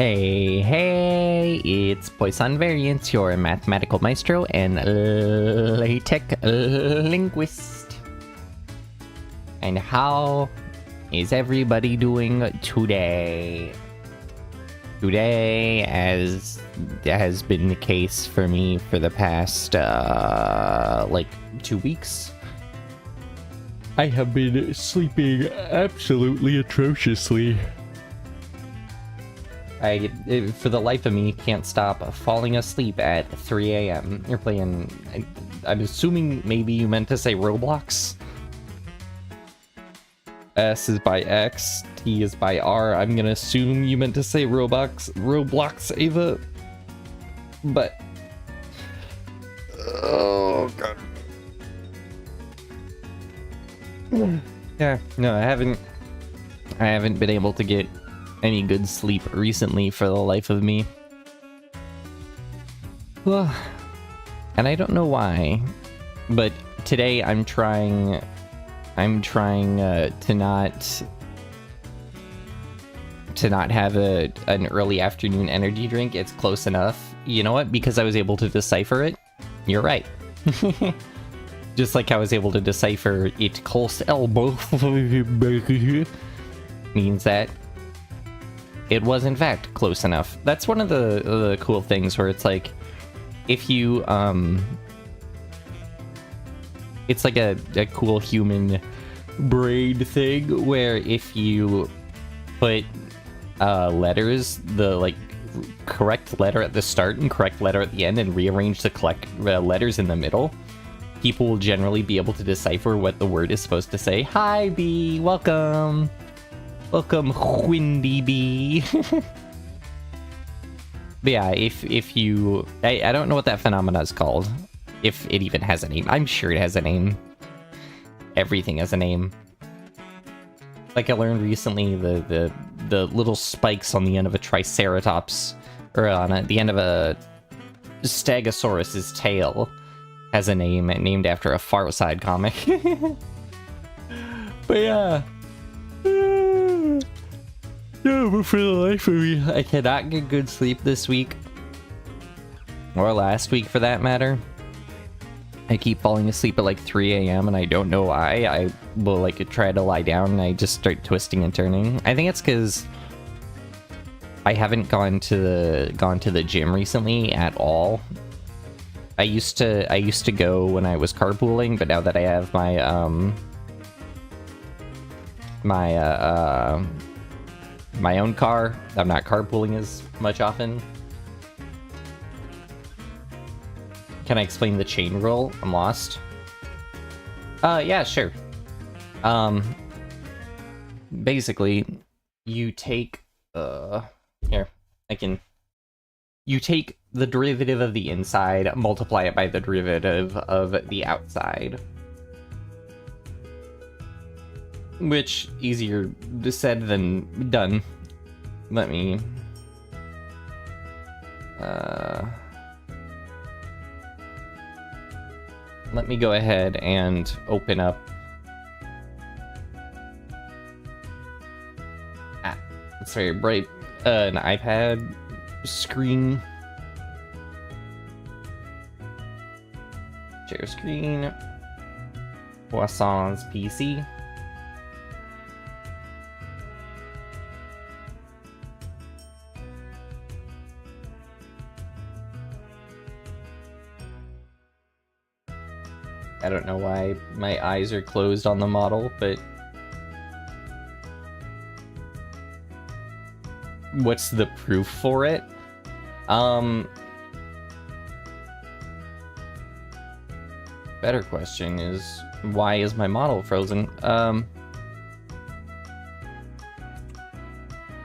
Hey, it's Poisson Variance, your mathematical maestro and LaTeX linguist. And how is everybody doing today? Today, as has been the case for me for the past, 2 weeks, I have been sleeping absolutely atrociously. I, for the life of me, can't stop falling asleep at 3 a.m. You're playing... I'm assuming maybe you meant to say Roblox? S is by X, T is by R. I'm gonna assume you meant to say Roblox, Ava. But... oh, God. Yeah, no, I haven't been able to get any good sleep recently for the life of me. Well, and I don't know why, but today I'm trying to not have an early afternoon energy drink. It's close enough. You know what? Because I was able to decipher it. You're right. Just like I was able to decipher it close elbow means that it was in fact close enough. That's one of the cool things where it's like, if you, it's like a cool human brain thing where if you put letters, the correct letter at the start and correct letter at the end, and rearrange the letters in the middle, people will generally be able to decipher what the word is supposed to say. Hi, B, welcome. Welcome, Windy Bee. But yeah, if you... I don't know what that phenomena is called. If it even has a name. I'm sure it has a name. Everything has a name. Like I learned recently, the little spikes on the end of a Triceratops, or on the end of a Stegosaurus's tail, has a name named after a Far Side comic. But yeah... no, but for the life of me, I cannot get good sleep this week. Or last week, for that matter. I keep falling asleep at 3 a.m. and I don't know why. I will try to lie down and I just start twisting and turning. I think it's because I haven't gone to the gym recently at all. I used to go when I was carpooling, but now that I have my own car, I'm not carpooling as much often. Can I explain the chain rule? I'm lost. Yeah, sure. Basically, you take, you take the derivative of the inside, multiply it by the derivative of the outside. Which, easier said than done. Let me go ahead and open up... it's very bright. An iPad screen. Share screen. Poisson's PC. I don't know why my eyes are closed on the model, but... what's the proof for it? Better question is, why is my model frozen?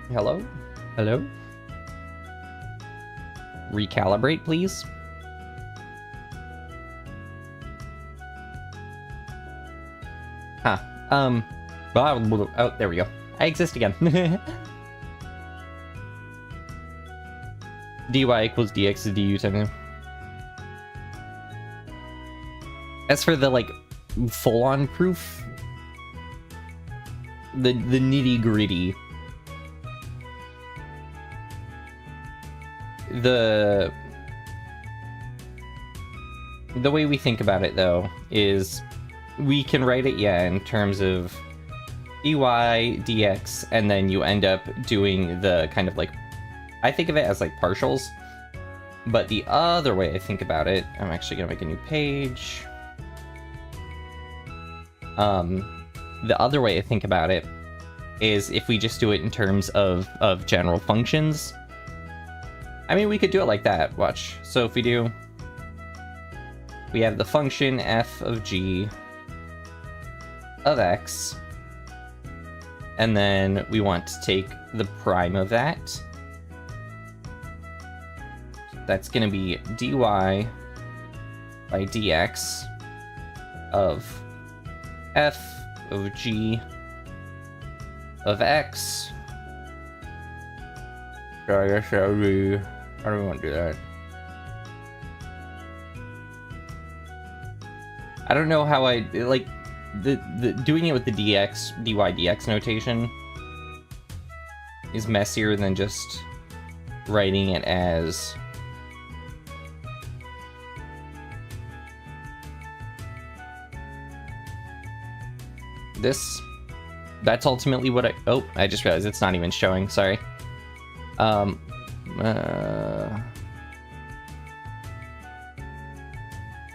Hello? Hello? Recalibrate, please. Huh. Oh, there we go. I exist again. dy equals dx is du times... As for the, full-on proof, the nitty-gritty, the way we think about it, though, is we can write it, in terms of dy, dx, and then you end up doing the kind of like, I think of it as like partials, but the other way I think about it, I'm actually gonna make a new page. The other way I think about it is if we just do it in terms of general functions. I mean, we could do it like that, watch. So if we have the function f of g of x, and then we want to take the prime of that. That's going to be dy by dx of f of g of x. So I guess that would be, how do we want to do that? I don't know how I, like, the doing it with the dx, dy dx notation is messier than just writing it as this. That's ultimately what I just realized it's not even showing, sorry.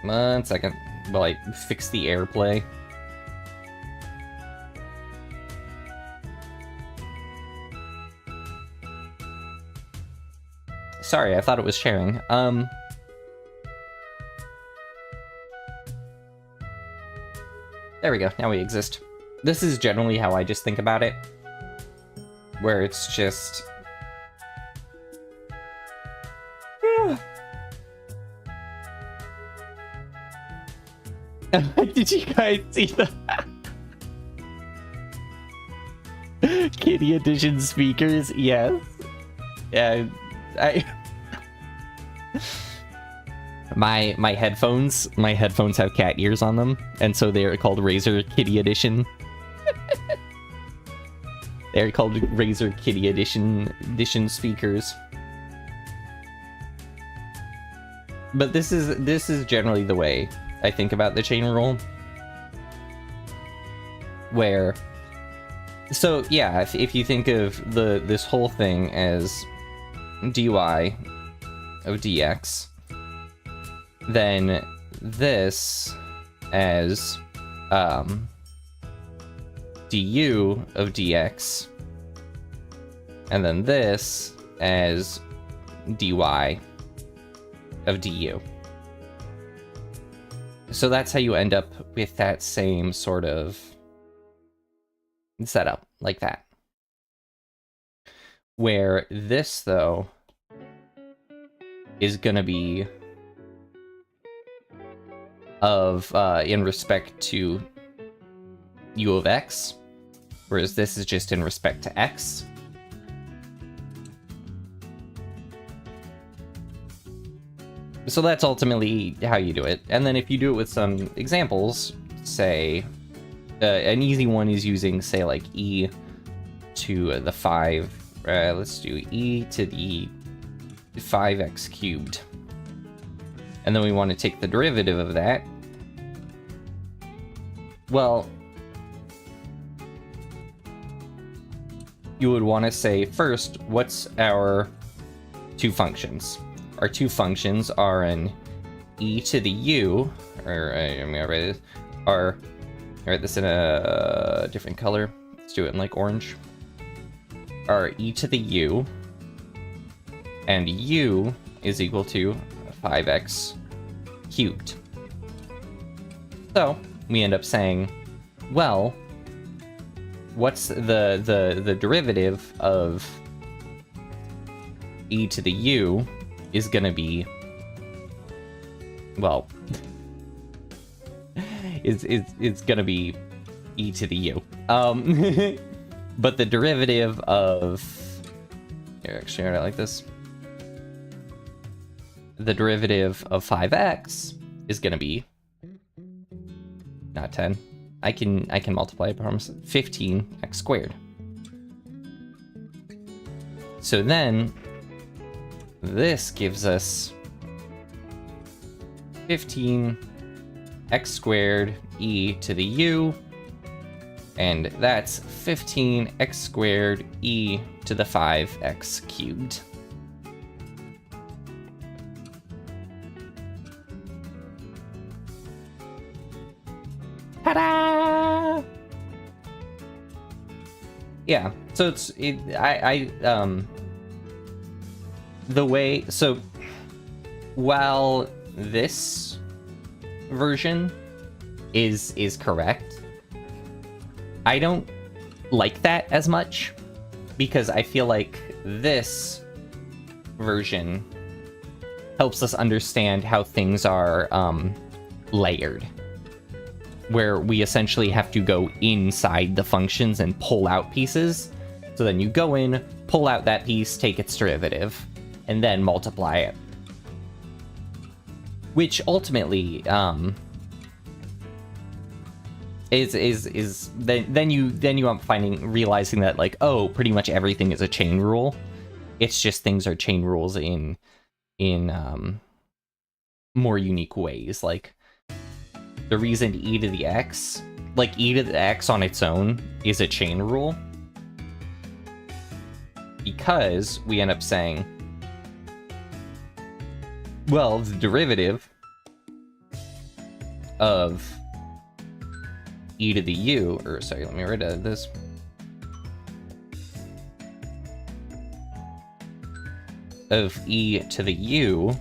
One second while I fix the AirPlay. Sorry, I thought it was sharing. There we go, now we exist. This is generally how I just think about it, where it's just... Did you guys see the Kitty Edition speakers? Yes. Yeah, my headphones have cat ears on them, and so they're called Razer Kitty Edition. They're called Razer Kitty Edition speakers. But this is generally the way I think about the chain rule. Where, so yeah, if you think of this whole thing as dy of dx, then this as du of dx, and then this as dy of du. So that's how you end up with that same sort of setup, like that. Where this, though, is gonna be of in respect to u of x, whereas this is just in respect to x. So that's ultimately how you do it. And then if you do it with some examples, say, an easy one is using, say, like e to the 5, let's do e to the 5x cubed. And then we want to take the derivative of that. Well, you would want to say, first, what's our two functions? Our two functions are an e to the u, or I'm gonna write this, write this in a different color. Let's do it in like orange. Are e to the u, and u is equal to 5x cubed. So we end up saying, well, what's the derivative of e to the u is gonna be, well, it's gonna be e to the u. But the derivative of, here, actually, I like this. The derivative of 5x is gonna be not 10. I can multiply, I promise. 15x squared. So then this gives us 15 x squared e to the u, and that's 15 x squared e to the 5x cubed. Ta-da! Yeah, so the way, so while this version is correct, I don't like that as much, because I feel like this version helps us understand how things are layered, where we essentially have to go inside the functions and pull out pieces. So then you go in, pull out that piece, take its derivative, and then multiply it. Which ultimately is then you are realizing that, like, oh, pretty much everything is a chain rule. It's just things are chain rules in more unique ways. Like, the reason e to the x, like e to the x on its own, is a chain rule, because we end up saying, well, the derivative of e to the u, or sorry, let me rid of this. Of e to the u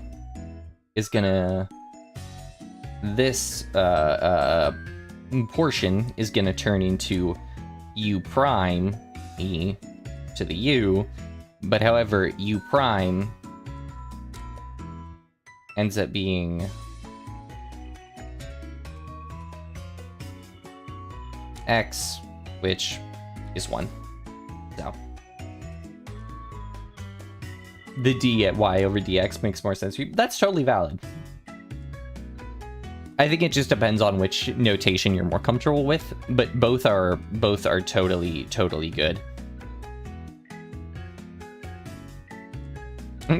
is gonna, this portion is gonna turn into u prime e to the u, but however, u prime ends up being x, which is 1. So the d at y over dx makes more sense. That's totally valid. I think it just depends on which notation you're more comfortable with, but both are totally good.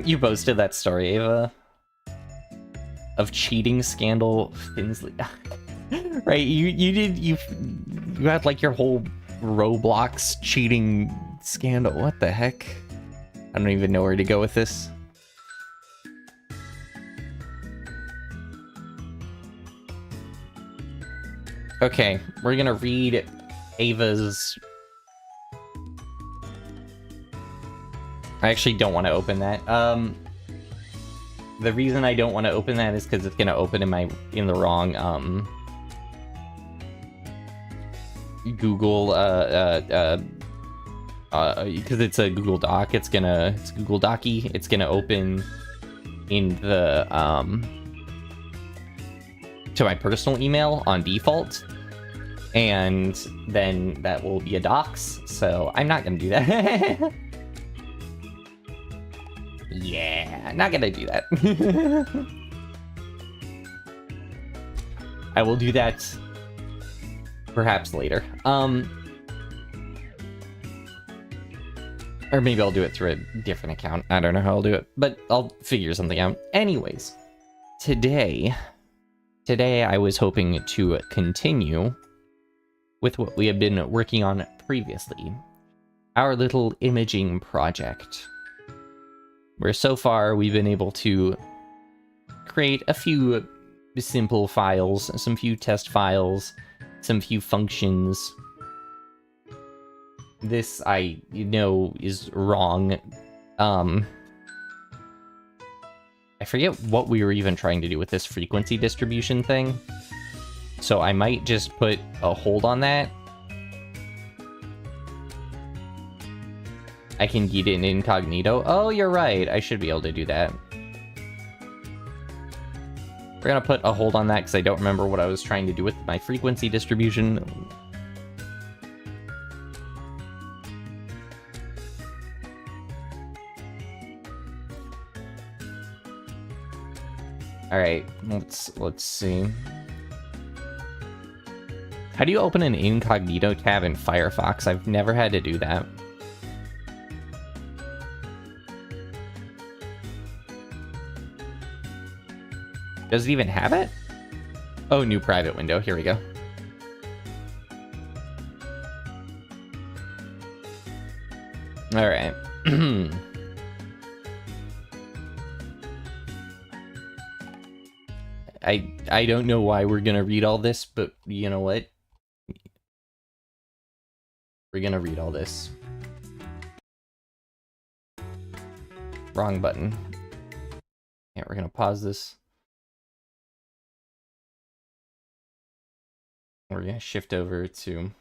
You posted that story, Ava, of cheating scandal Finsley. Right, you had like your whole Roblox cheating scandal. What the heck? I don't even know where to go with this. Okay, we're gonna read Ava's... I actually don't want to open that. The reason I don't want to open that is because it's gonna open in the wrong Google because it's a Google Doc. It's Google Docy. It's gonna open in the to my personal email on default, and then that will be a docs, so I'm not gonna do that. Yeah, not gonna do that. I will do that perhaps later. Or maybe I'll do it through a different account. I don't know how I'll do it, but I'll figure something out. Anyways, today I was hoping to continue with what we have been working on previously. Our little imaging project, where so far we've been able to create a few simple files, some few test files, some few functions. This, I know, is wrong. I forget what we were even trying to do with this frequency distribution thing, so I might just put a hold on that. I can get it in incognito. Oh, you're right. I should be able to do that. We're gonna put a hold on that because I don't remember what I was trying to do with my frequency distribution. All right, let's see. How do you open an incognito tab in Firefox? I've never had to do that. Does it even have it? Oh, new private window. Here we go. All right. I don't know why we're gonna read all this, but you know what? We're gonna read all this. Wrong button. Yeah, we're gonna pause this. We're gonna shift over to...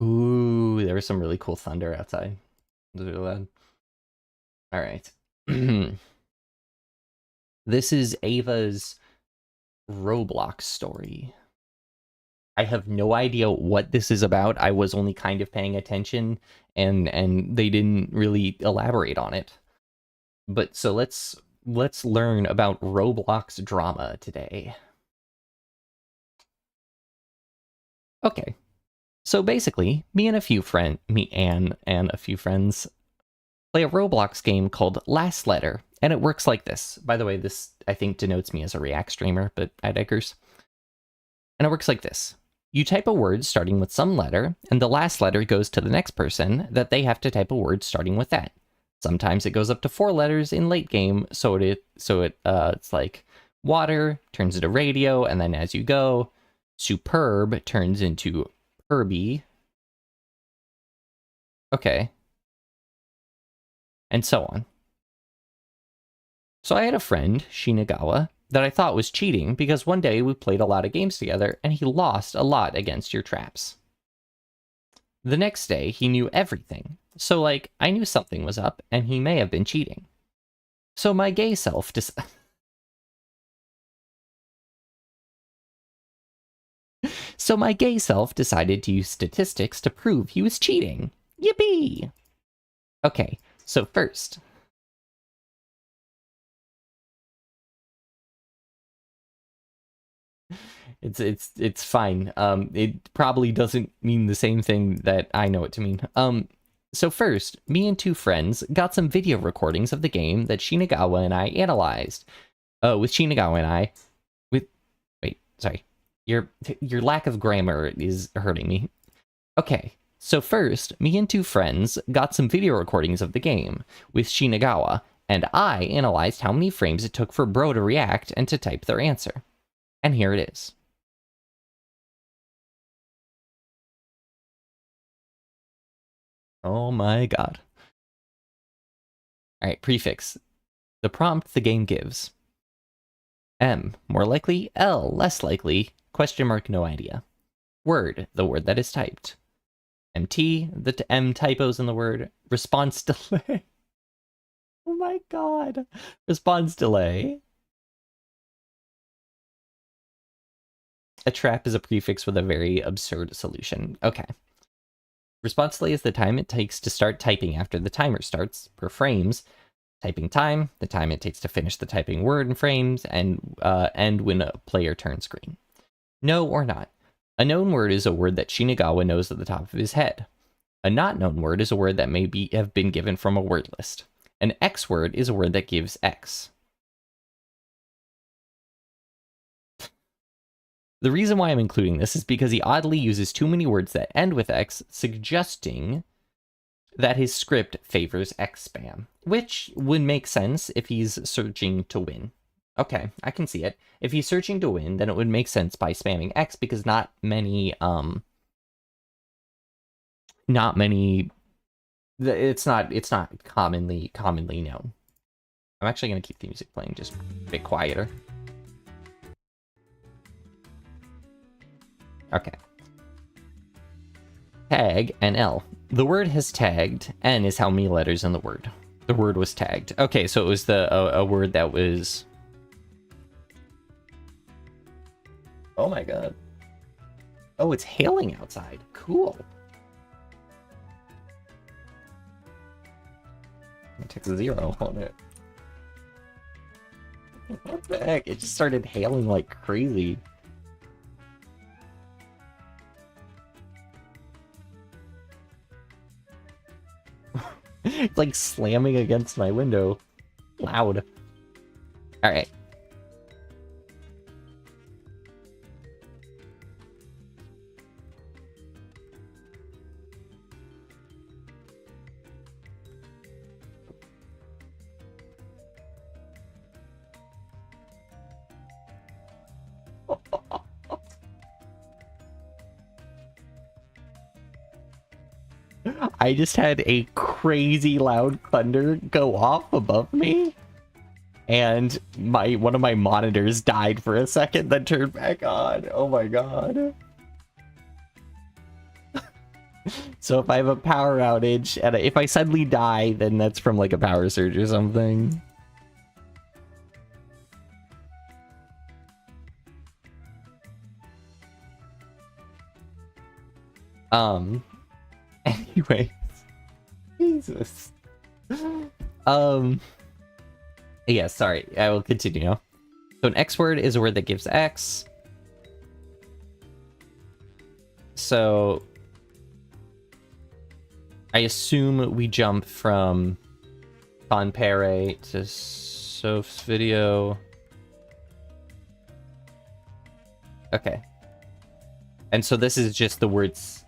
Ooh, there was some really cool thunder outside. It was really loud. All right. This is Ava's Roblox story. I have no idea what this is about. I was only kind of paying attention, and they didn't really elaborate on it. But so let's learn about Roblox drama today. Okay. So basically, me and a few friends play a Roblox game called Last Letter, and it works like this. By the way, this I think denotes me as a React streamer, but I digress. And it works like this. You type a word starting with some letter, and the last letter goes to the next person that they have to type a word starting with that. Sometimes it goes up to 4 letters in late game, so it's like water turns into radio, and then as you go, superb turns into Herbie. Okay. And so on. So I had a friend, Shinagawa, that I thought was cheating because one day we played a lot of games together and he lost a lot against your traps. The next day, he knew everything. So, like, I knew something was up and he may have been cheating. So my gay self decided to use statistics to prove he was cheating. Yippee! Okay, so first... It's fine. It probably doesn't mean the same thing that I know it to mean. So first, me and 2 friends got some video recordings of the game that Shinagawa and I analyzed. With Shinagawa and I... Wait, sorry. Your lack of grammar is hurting me. Okay, so first, me and 2 friends got some video recordings of the game with Shinagawa, and I analyzed how many frames it took for Bro to react and to type their answer. And here it is. Oh my god. Alright, prefix. The prompt the game gives. M, more likely. L, less likely. Question mark, no idea. Word, the word that is typed. MT, the M typos in the word. Response delay. Oh my god. Response delay. A trap is a prefix with a very absurd solution. Okay. Response delay is the time it takes to start typing after the timer starts, per frames. Typing time, the time it takes to finish the typing word in frames, and when a player turns green. No or not. A known word is a word that Shinagawa knows at the top of his head. A not known word is a word that may have been given from a word list. An X word is a word that gives X. The reason why I'm including this is because he oddly uses too many words that end with X, suggesting that his script favors X spam, which would make sense if he's searching to win. Okay, I can see it. If he's searching to win, then it would make sense by spamming X because not many, it's not commonly known. I'm actually going to keep the music playing just a bit quieter. Okay. Tag and L. The word has tagged. N is how many letters in the word. The word was tagged. Okay, so it was a word that was... Oh my god. Oh, it's hailing outside. Cool. I took 0 on it. What the heck? It just started hailing like crazy. It's like slamming against my window. Loud. Alright. I just had a crazy loud thunder go off above me, and one of my monitors died for a second, then turned back on. Oh my god. So if I have a power outage, and if I suddenly die, then that's from like a power surge or something. Anyways. Jesus. Yeah, sorry. I will continue. So an X word is a word that gives X. So I assume we jump from Conpere to Soph's video. Okay. And so this is just the words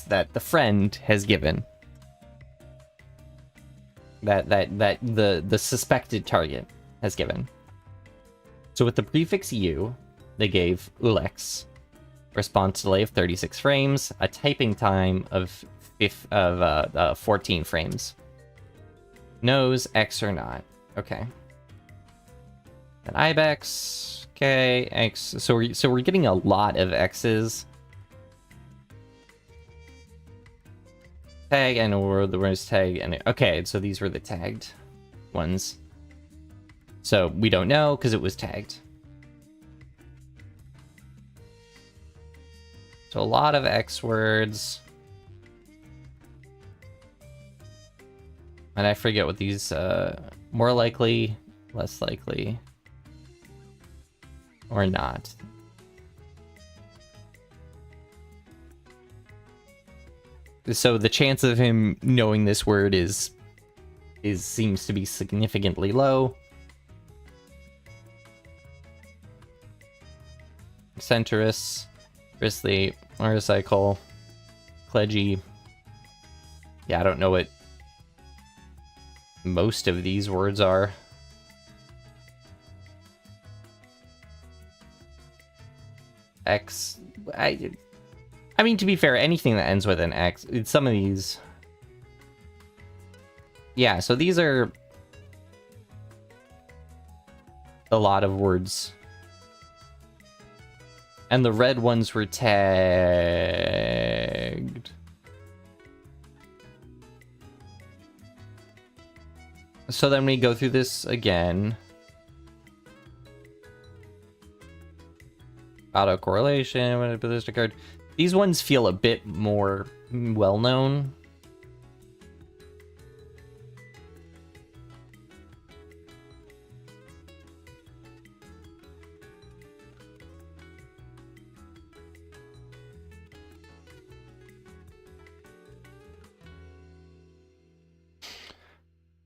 that the friend has given. That the suspected target has given. So with the prefix U, they gave ulex, response delay of 36 frames, a typing time of 14 frames. Nose, X or not. Okay. And ibex, okay, X. So we're getting a lot of X's. Tag and the words tag and okay, so these were the tagged ones. So we don't know because it was tagged. So a lot of X words. And I forget what these more likely, less likely, or not. So the chance of him knowing this word seems to be significantly low. Centurus, Grizzly, motorcycle, Cledgy. Yeah, I don't know what most of these words are. X. I mean, to be fair, anything that ends with an X, some of these... Yeah, so these are a lot of words. And the red ones were tagged. So then we go through this again. Autocorrelation, when I put this card. These ones feel a bit more well-known.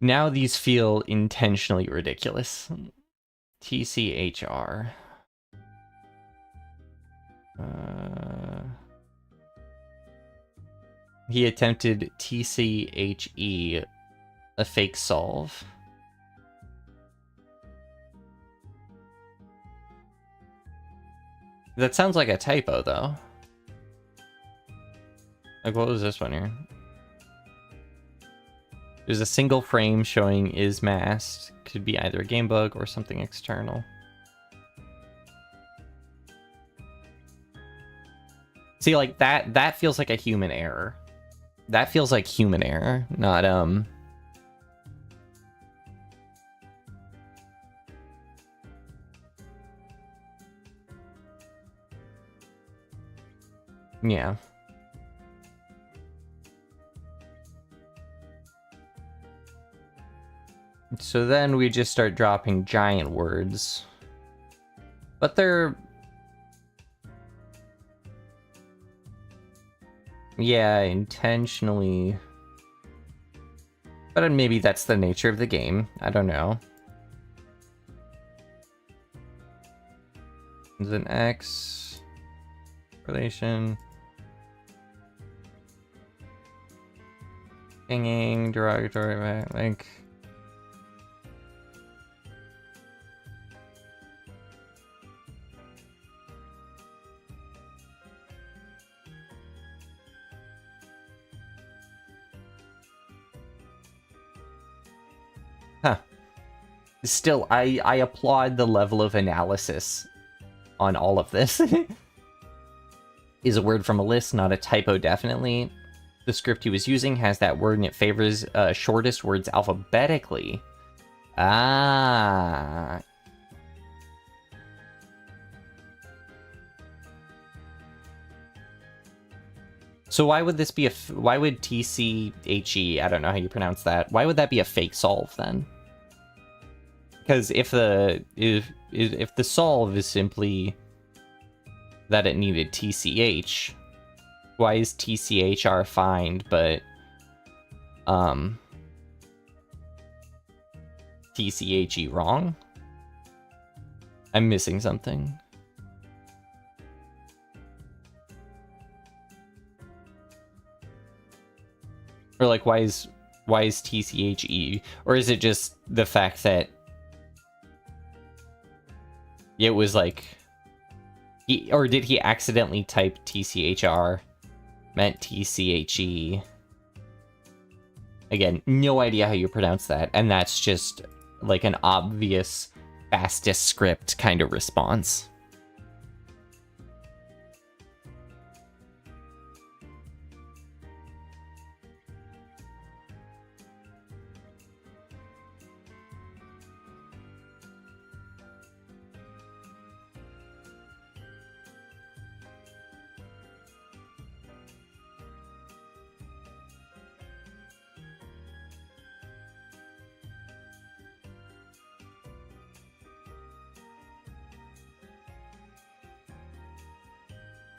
Now these feel intentionally ridiculous. TCHR. He attempted TCHE, a fake solve. That sounds like a typo, though. Like, what was this one here? There's a single frame showing is masked. Could be either a game bug or something external. See, like, that feels like a human error. That feels like human error, not, yeah. So then we just start dropping giant words. But they're... yeah, intentionally... But maybe that's the nature of the game. I don't know. There's an X relation. Pinging, derogatory, like. Huh. Still, I applaud the level of analysis on all of this. Is a word from a list, not a typo, definitely. The script he was using has that word and it favors shortest words alphabetically. Ah. So why would this be a... why would TCHE, I don't know how you pronounce that, why would that be a fake solve then? Because if the solve is simply that it needed TCH, why is TCHR find but TCHE wrong? I'm missing something. Or like why is TCHE? Or is it just the fact that it was like or did he accidentally type TCHR? Meant TCHE. Again, no idea how you pronounce that, and that's just like an obvious fastest script kind of response.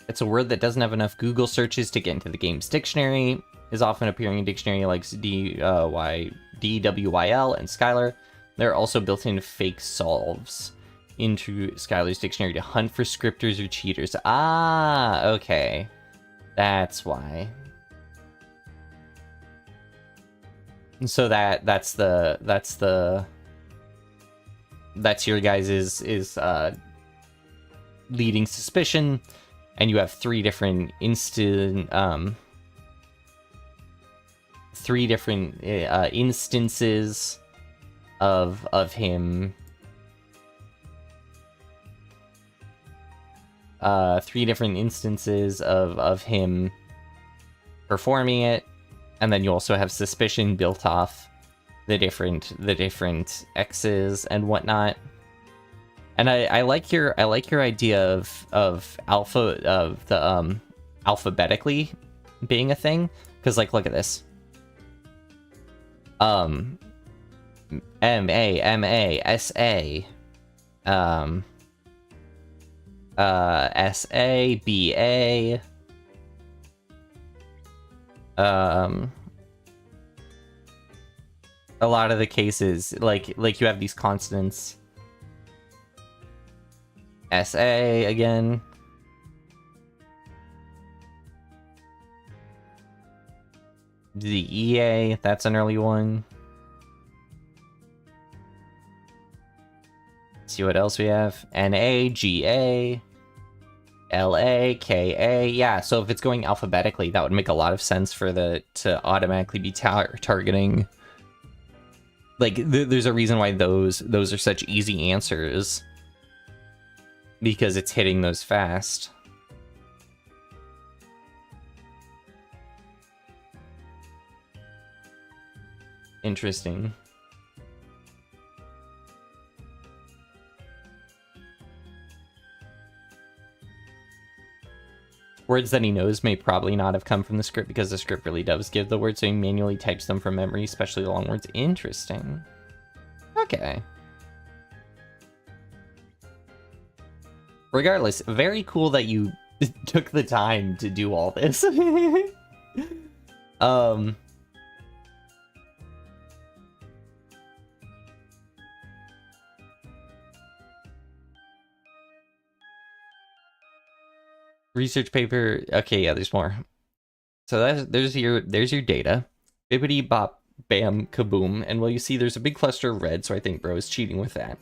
It's a word that doesn't have enough Google searches to get into the game's dictionary, is often appearing in dictionary like DWYL and Skylar. There are also built-in fake solves into Skylar's dictionary to hunt for scripters or cheaters. Ah, okay. That's why. So that's your guys' leading suspicion. And you have three different instances of him. Three different instances of him performing it, and then you also have suspicion built off the different X's and whatnot. And I like your idea of alphabetically being a thing, because like look at this. M-A-S-A, S-A-B-A, a lot of the cases, like you have these consonants. S-A again. The E-A, that's an early one. See what else we have. N-A-G-A, L-A, K-A. Yeah, so if it's going alphabetically, that would make a lot of sense for to automatically be targeting. Like, there's a reason why those are such easy answers. Because it's hitting those fast. Interesting. Words that he knows may probably not have come from the script because the script really does give the words, so he manually types them from memory, especially the long words. Interesting. Okay. Regardless, very cool that you took the time to do all this. Research paper. Okay, yeah, there's more. So there's your data. Bippity bop bam kaboom. And well, you see there's a big cluster of red, so I think bro is cheating with that.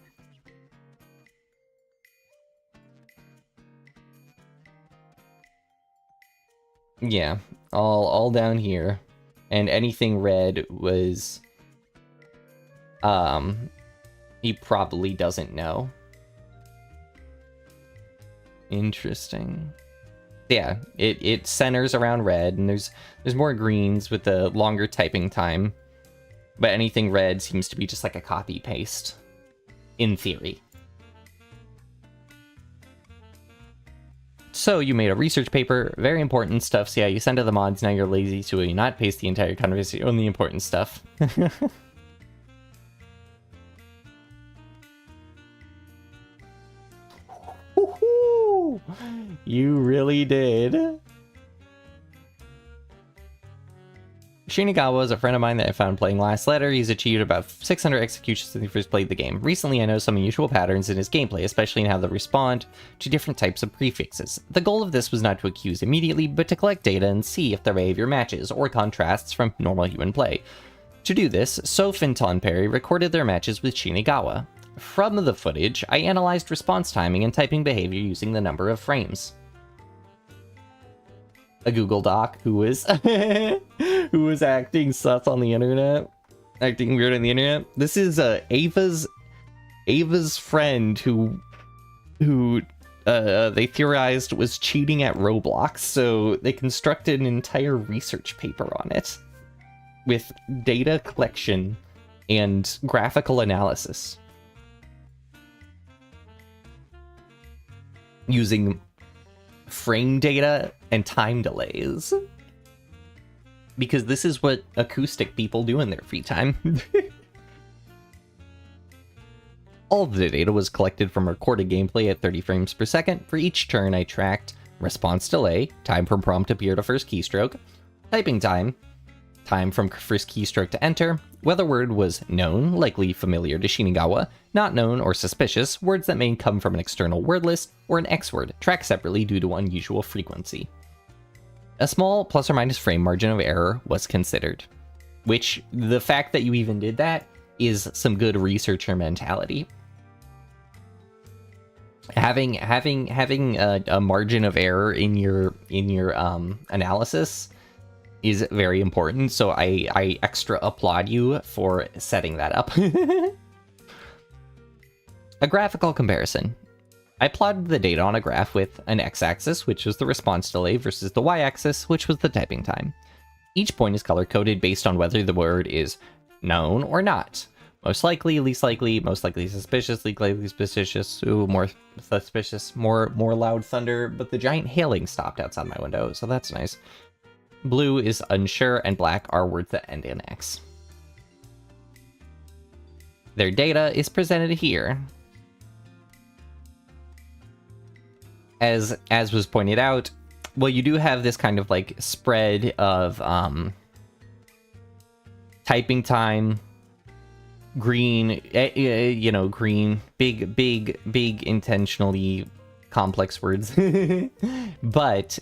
Yeah, all down here. And anything red was he probably doesn't know. Interesting. Yeah, it centers around red, and there's more greens with the longer typing time. But anything red seems to be just like a copy paste, in theory. So you made a research paper, very important stuff. So yeah, you send to the mods, now you're lazy, so you not paste the entire conversation on the important stuff. You really did. Shinagawa is a friend of mine that I found playing Last Letter. He's achieved about 600 executions since he first played the game. Recently, I noticed some unusual patterns in his gameplay, especially in how they respond to different types of prefixes. The goal of this was not to accuse immediately, but to collect data and see if their behavior matches or contrasts from normal human play. To do this, Soph and Tonperry recorded their matches with Shinagawa. From the footage, I analyzed response timing and typing behavior using the number of frames. A Google Doc who was who was acting sus on the internet, acting weird on the internet. This is Ava's friend who they theorized was cheating at Roblox, so they constructed an entire research paper on it with data collection and graphical analysis using frame data and time delays. Because this is what acoustic people do in their free time. All of the data was collected from recorded gameplay at 30 frames per second. For each turn, I tracked response delay, time from prompt appear to first keystroke, typing time, time from first keystroke to enter, whether word was known, likely familiar to Shinagawa, not known or suspicious, words that may come from an external word list, or an X word, tracked separately due to unusual frequency. A small plus or minus frame margin of error was considered, which the fact that you even did that is some good researcher mentality. Having a margin of error in your analysis is very important, so I extra applaud you for setting that up. A graphical comparison. I plotted the data on a graph with an x-axis, which was the response delay, versus the y-axis, which was the typing time. Each point is color-coded based on whether the word is known or not. Most likely, least likely, most likely suspicious, least likely suspicious, ooh, more suspicious, more loud thunder, but the giant hailing stopped outside my window, so that's nice. Blue is unsure, and black are words that end in X. Their data is presented here. As was pointed out, well, you do have this kind of like spread of typing time, green, green, big intentionally complex words. But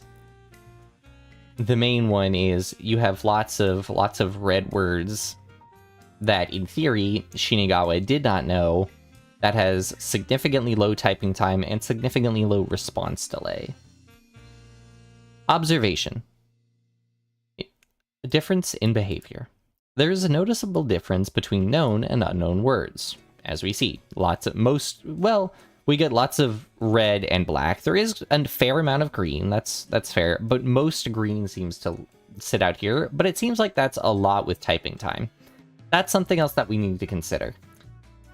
the main one is you have lots of red words that in theory Shinagawa did not know, that has significantly low typing time and significantly low response delay. Observation. A difference in behavior. There is a noticeable difference between known and unknown words. As we see, we get lots of red and black. There is a fair amount of green, that's fair, but most green seems to sit out here, but it seems like that's a lot with typing time. That's something else that we need to consider.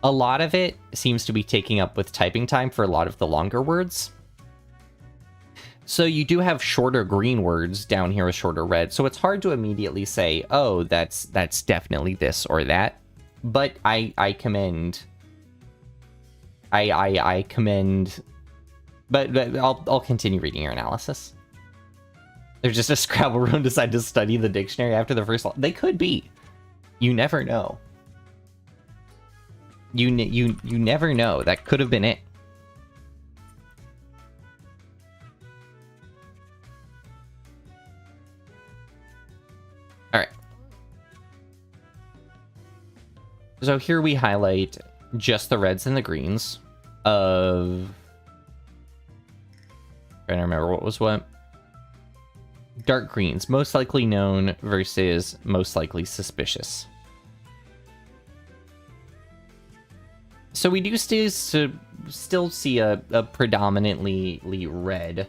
A lot of it seems to be taking up with typing time for a lot of the longer words. So you do have shorter green words down here with shorter red, so it's hard to immediately say, oh, that's definitely this or that. But I commend... I commend... But I'll continue reading your analysis. There's just a Scrabble room decided to study the dictionary after the first... They could be. You never know. You never know. That could have been it. So here we highlight just the reds and the greens of... trying to remember what was what. Dark greens, most likely known versus most likely suspicious. So we do still see a predominantly red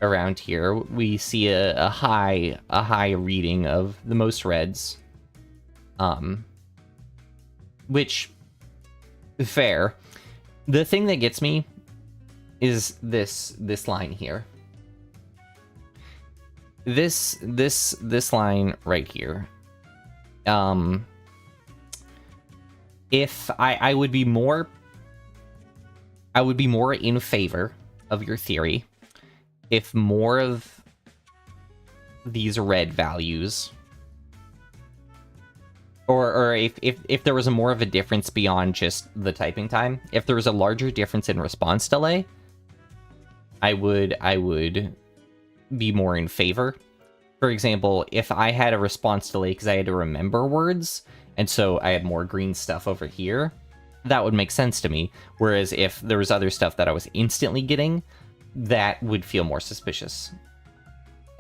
around here. We see a high reading of the most reds. Which, fair. The thing that gets me is this line here. This line right here. If I would be more in favor of your theory if more of these red values, or if there was more of a difference beyond just the typing time, if there was a larger difference in response delay, I would be more in favor. For example, if I had a response delay because I had to remember words, and so I had more green stuff over here, that would make sense to me. Whereas if there was other stuff that I was instantly getting, that would feel more suspicious.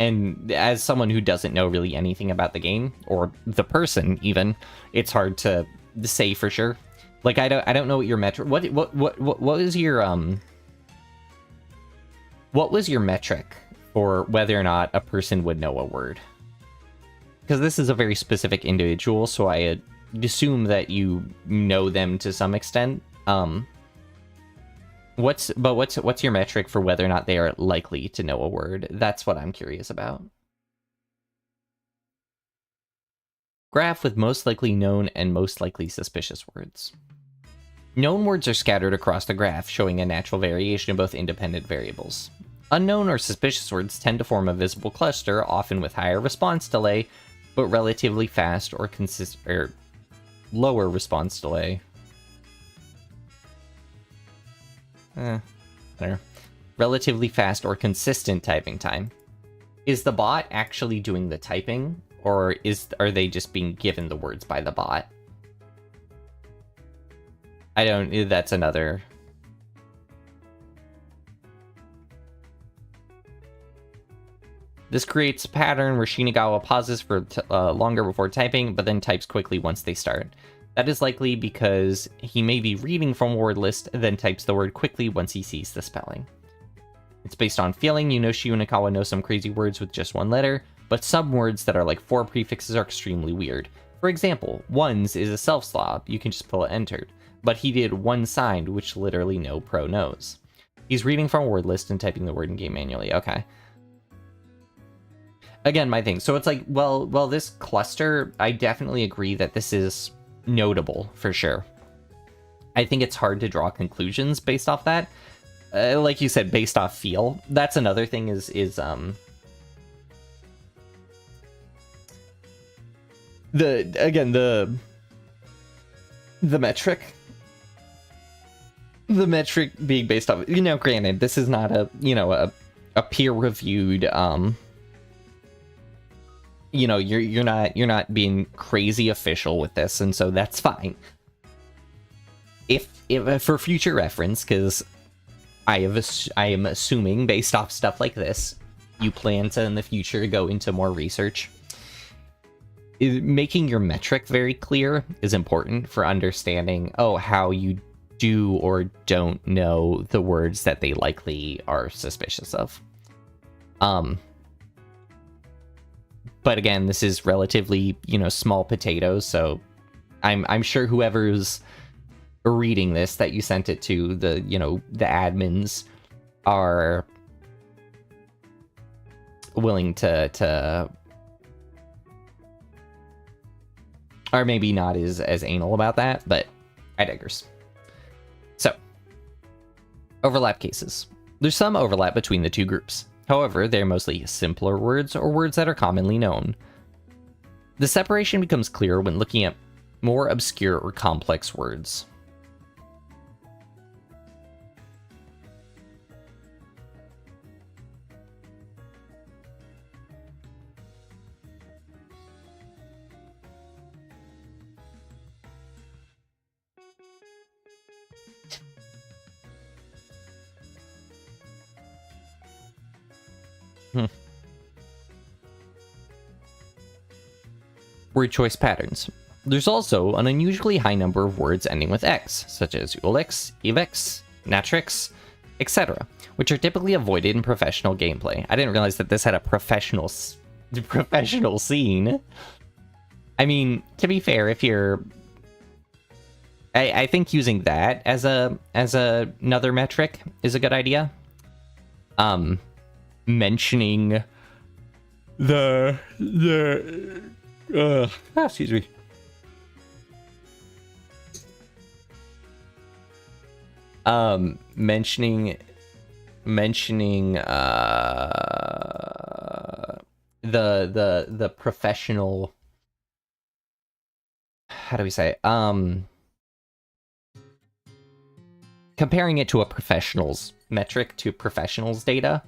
And as someone who doesn't know really anything about the game, or the person even, it's hard to say for sure. Like, I don't know what your metric... What was your metric for whether or not a person would know a word? Because this is a very specific individual, so I assume that you know them to some extent. What's your metric for whether or not they are likely to know a word? That's what I'm curious about. Graph with most likely known and most likely suspicious words. Known words are scattered across the graph, showing a natural variation in both independent variables. Unknown or suspicious words tend to form a visible cluster, often with higher response delay, but relatively fast or lower response delay. There. Relatively fast or consistent typing time. Is the bot actually doing the typing, or are they just being given the words by the bot? That's another... This creates a pattern where Shinagawa pauses for longer before typing, but then types quickly once they start. That is likely because he may be reading from a word list, then types the word quickly once he sees the spelling. It's based on feeling. You know Shinagawa knows some crazy words with just one letter, but some words that are like 4 prefixes are extremely weird. For example, ones is a self-slob. You can just pull it entered. But he did one signed, which literally no pro knows. He's reading from a word list and typing the word in game manually. Okay. Again, my thing. So it's like, well, this cluster, I definitely agree that this is notable for sure. I think it's hard to draw conclusions based off that. Like you said, based off feel. That's another thing is the metric. The metric being based off, granted, this is not a peer-reviewed you're not being crazy official with this, and so that's fine. If for future reference, because I am assuming based off stuff like this, you plan to in the future go into more research. Making your metric very clear is important for understanding how you do or don't know the words that they likely are suspicious of. But again, this is relatively, small potatoes, so I'm sure whoever's reading this that you sent it to, the admins are willing to or maybe not as anal about that, but I digress. So, overlap cases. There's some overlap between the two groups. However, they're mostly simpler words or words that are commonly known. The separation becomes clear when looking at more obscure or complex words. Word choice patterns. There's also an unusually high number of words ending with X, such as ulix, evex, natrix, etc., which are typically avoided in professional gameplay. I didn't realize that this had a professional scene. I mean, to be fair, if you're... I think using that as another metric is a good idea. Mentioning excuse me. Mentioning the professional, how do we say it? Comparing it to a professional's metric to professional's data,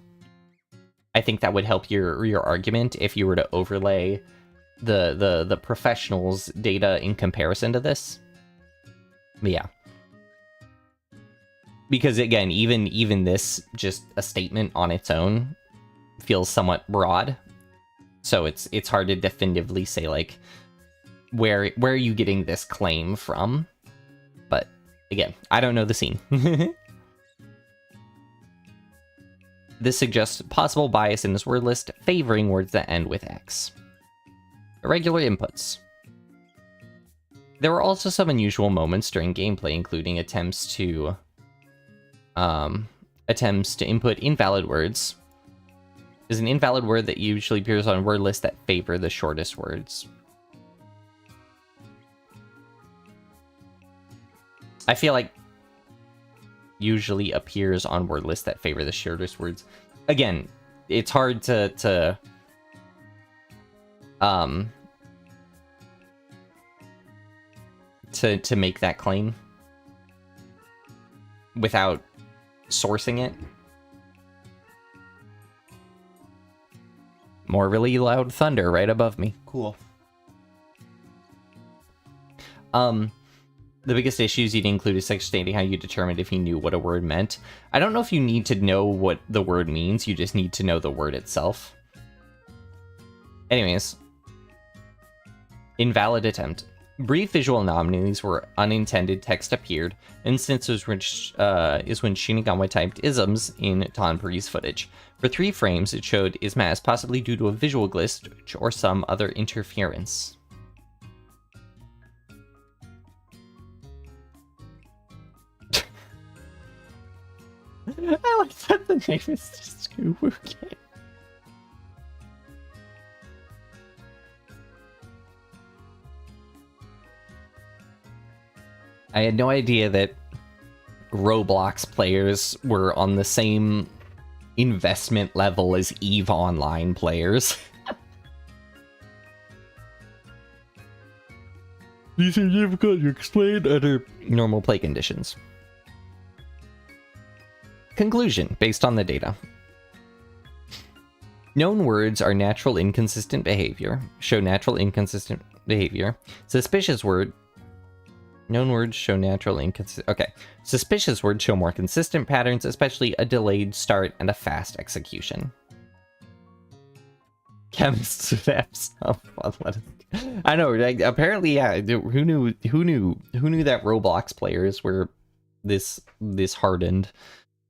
I think that would help your argument if you were to overlay the professional's data in comparison to this. But yeah. Because again, even this, just a statement on its own, feels somewhat broad. So it's hard to definitively say, like, where are you getting this claim from? But again, I don't know the scene. This suggests possible bias in this word list, favoring words that end with X. Irregular inputs. There were also some unusual moments during gameplay, including attempts to input invalid words. Is an invalid word that usually appears on word lists that favor the shortest words. I feel like usually appears on word lists that favor the shortest words. Again, it's hard to make that claim without sourcing it. More really loud thunder right above me. Cool. The biggest issues you'd include is stating how you determined if you knew what a word meant. I don't know if you need to know what the word means, you just need to know the word itself. Anyways. Invalid attempt. Brief visual anomalies where unintended text appeared. Instances which is when Shinigami typed isms in Tonpuri's footage. For 3 frames, it showed ismas, possibly due to a visual glitch or some other interference. I like that the name is just Scoobuke. I had no idea that Roblox players were on the same investment level as EVE Online players. These are difficult to explain under normal play conditions. Conclusion, based on the data. Known words are natural inconsistent behavior, show natural inconsistent behavior. Suspicious word... Known words show natural inconsistent... Okay. Suspicious words show more consistent patterns, especially a delayed start and a fast execution. Chemists have some fun. I know, like, apparently, yeah, who knew that Roblox players were this hardened?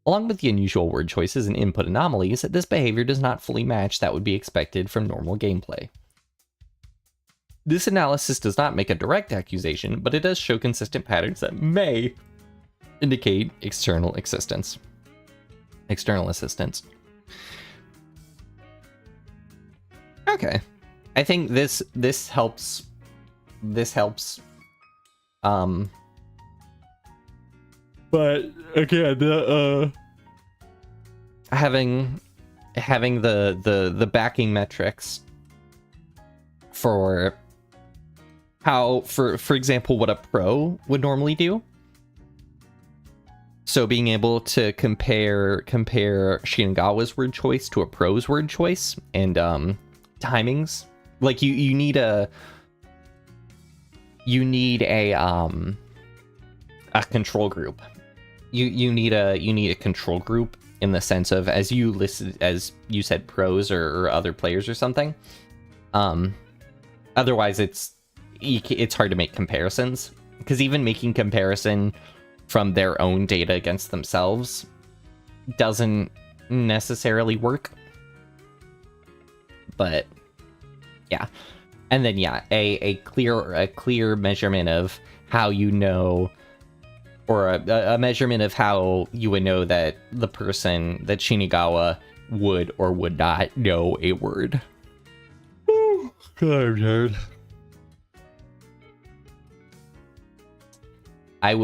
Along with the unusual word choices and input anomalies, this behavior does not fully match that would be expected from normal gameplay. This analysis does not make a direct accusation, but it does show consistent patterns that may indicate external assistance. Okay. I think this helps. But again, having the backing metrics for how, for example, what a pro would normally do. So being able to compare Shinagawa's word choice to a pro's word choice and timings, like you need a control group. You need a control group in the sense of, as you listed, as you said, pros or other players or something. Otherwise, it's hard to make comparisons, because even making comparison from their own data against themselves doesn't necessarily work. But yeah, and then yeah, a clear measurement of how you know, or a measurement of how you would know that the person, that Shinagawa, would or would not know a word. God, I'm tired. I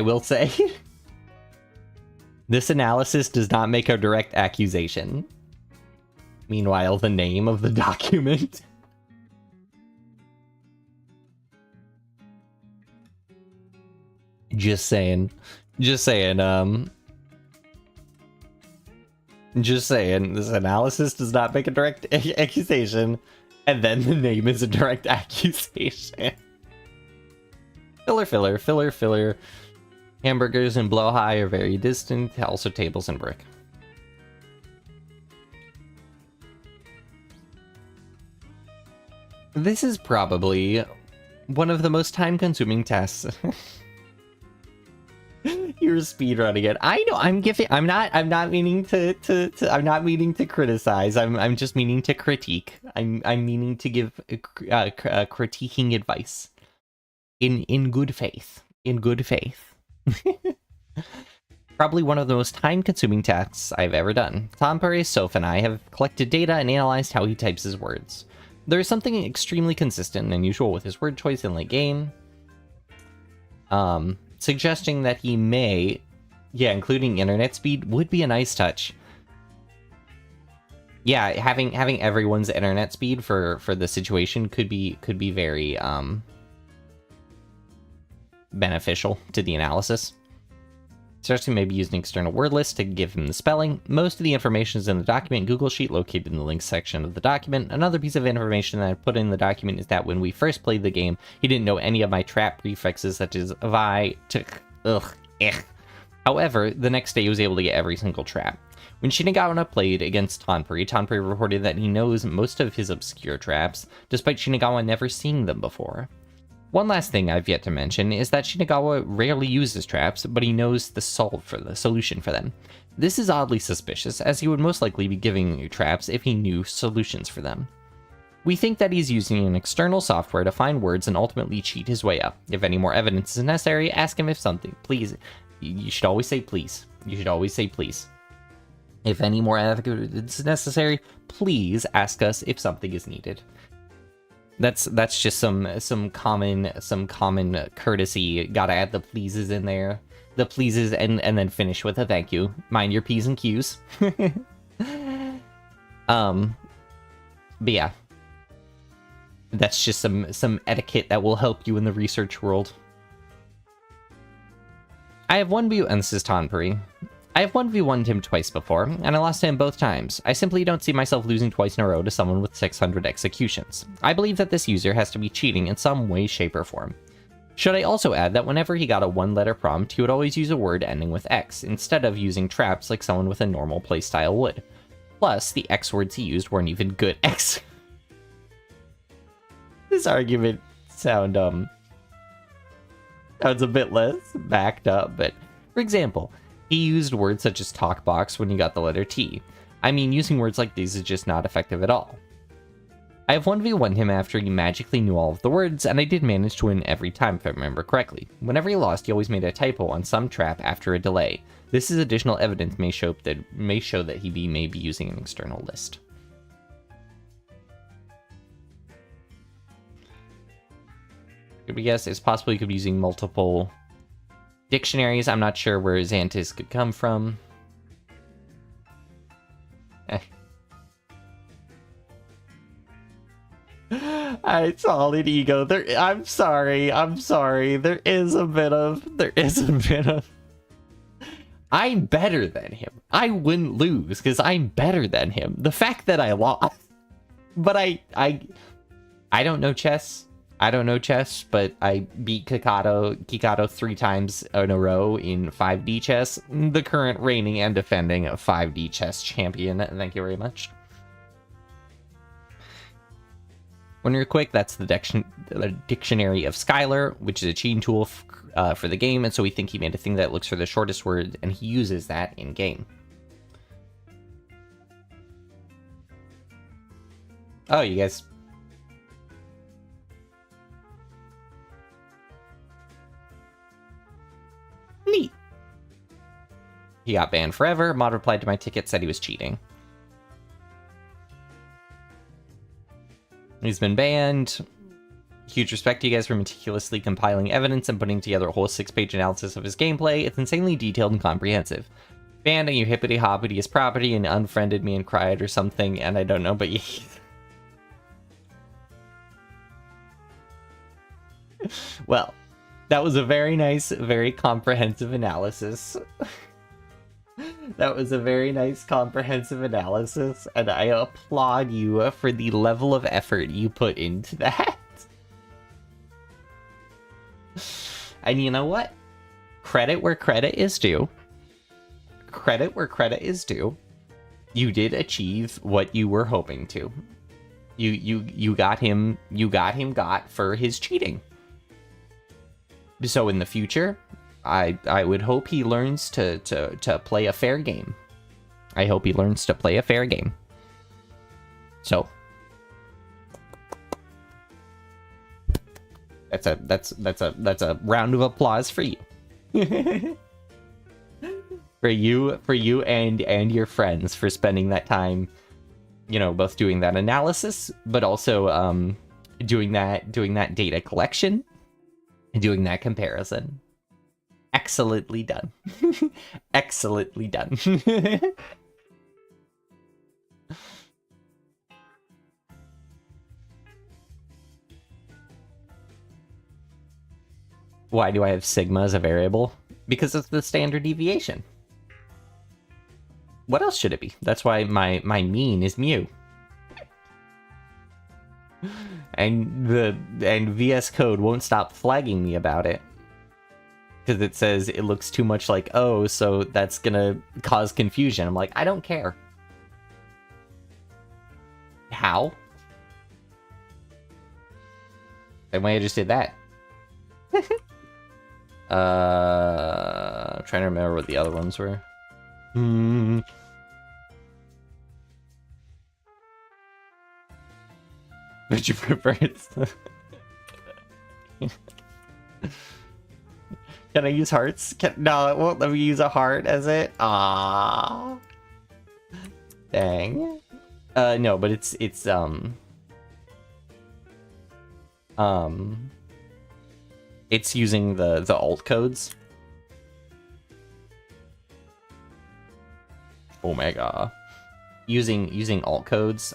will say, this analysis does not make a direct accusation. Meanwhile, the name of the document. Just saying, this analysis does not make a direct accusation, and then the name is a direct accusation. Filler. Hamburgers and blowhigh are very distant, also tables and brick. This is probably one of the most time-consuming tests. You're speedrunning it. I know. I'm not meaning to criticize. I'm just meaning to critique. I'm meaning to give critiquing advice. In good faith. Probably one of the most time-consuming tasks I've ever done. Tanpare, Soph, and I have collected data and analyzed how he types his words. There is something extremely consistent and unusual with his word choice in late game. Suggesting that he may, including internet speed would be a nice touch. Yeah, having everyone's internet speed for the situation could be very beneficial to the analysis. Especially maybe use an external word list to give him the spelling. Most of the information is in the document Google Sheet located in the links section of the document. Another piece of information that I put in the document is that when we first played the game, he didn't know any of my trap prefixes such as vi, tuk, ugh, eh. However, the next day he was able to get every single trap. When Shinagawa played against Tanpare reported that he knows most of his obscure traps, despite Shinagawa never seeing them before. One last thing I've yet to mention is that Shinagawa rarely uses traps, but he knows the solution for them. This is oddly suspicious, as he would most likely be giving you traps if he knew solutions for them. We think that he's using an external software to find words and ultimately cheat his way up. If any more evidence is necessary, ask him if something. Please. You should always say please. If any more evidence is necessary, please ask us if something is needed. That's just some common courtesy. Gotta add the pleases in there. The pleases and then finish with a thank you. Mind your P's and Q's. But yeah. That's just some etiquette that will help you in the research world. I have 1v, and this is Tanpare. I have 1v1'd him twice before, and I lost to him both times. I simply don't see myself losing twice in a row to someone with 600 executions. I believe that this user has to be cheating in some way, shape, or form. Should I also add that whenever he got a one-letter prompt, he would always use a word ending with X, instead of using traps like someone with a normal playstyle would. Plus, the X words he used weren't even good X. This argument sounds a bit less backed up, but for example, he used words such as talkbox when he got the letter T. I mean, using words like these is just not effective at all. I have 1v1'd him after he magically knew all of the words, and I did manage to win every time if I remember correctly. Whenever he lost, he always made a typo on some trap after a delay. This is additional evidence may show that he may be using an external list. Could we guess it's possible he could be using multiple dictionaries? I'm not sure where Xantis could come from. Solid ego. I'm sorry. There is a bit of. I'm better than him. I wouldn't lose because I'm better than him. The fact that I lost, but I don't know chess. I don't know chess, but I beat Kikado 3 times in a row in 5D chess. The current reigning and defending 5D chess champion. Thank you very much. When you're quick, that's the dictionary of Skylar, which is a cheating tool for the game, and so we think he made a thing that looks for the shortest word, and he uses that in game. Oh, you guys. Neat. He got banned forever. Mod replied to my ticket, said he was cheating. He's been banned. Huge respect to you guys for meticulously compiling evidence and putting together a whole 6-page analysis of his gameplay. It's insanely detailed and comprehensive. Banned and you hippity-hoppity his property and unfriended me and cried or something, and I don't know, but well, that was a very nice, very comprehensive analysis. That was a very nice, comprehensive analysis, and I applaud you for the level of effort you put into that. And you know what? Credit where credit is due. Credit where credit is due. You did achieve what you were hoping to. You got him got for his cheating. So in the future, I would hope he learns to play a fair game. I hope he learns to play a fair game. So that's a round of applause for you. for you and your friends for spending that time, you know, both doing that analysis, but also doing that data collection and doing that comparison. Excellently done. Excellently done. Why do I have sigma as a variable? Because it's the standard deviation. What else should it be? That's why my mean is mu. And VS Code won't stop flagging me about it. Because it says it looks too much like O, so that's gonna cause confusion. I'm like, I don't care. How? Same way I just did that. I'm trying to remember what the other ones were. Would you prefer it? Can I use hearts? No, it won't let me use a heart as it. Ah, dang. No, but it's using the alt codes. Omega. Using alt codes.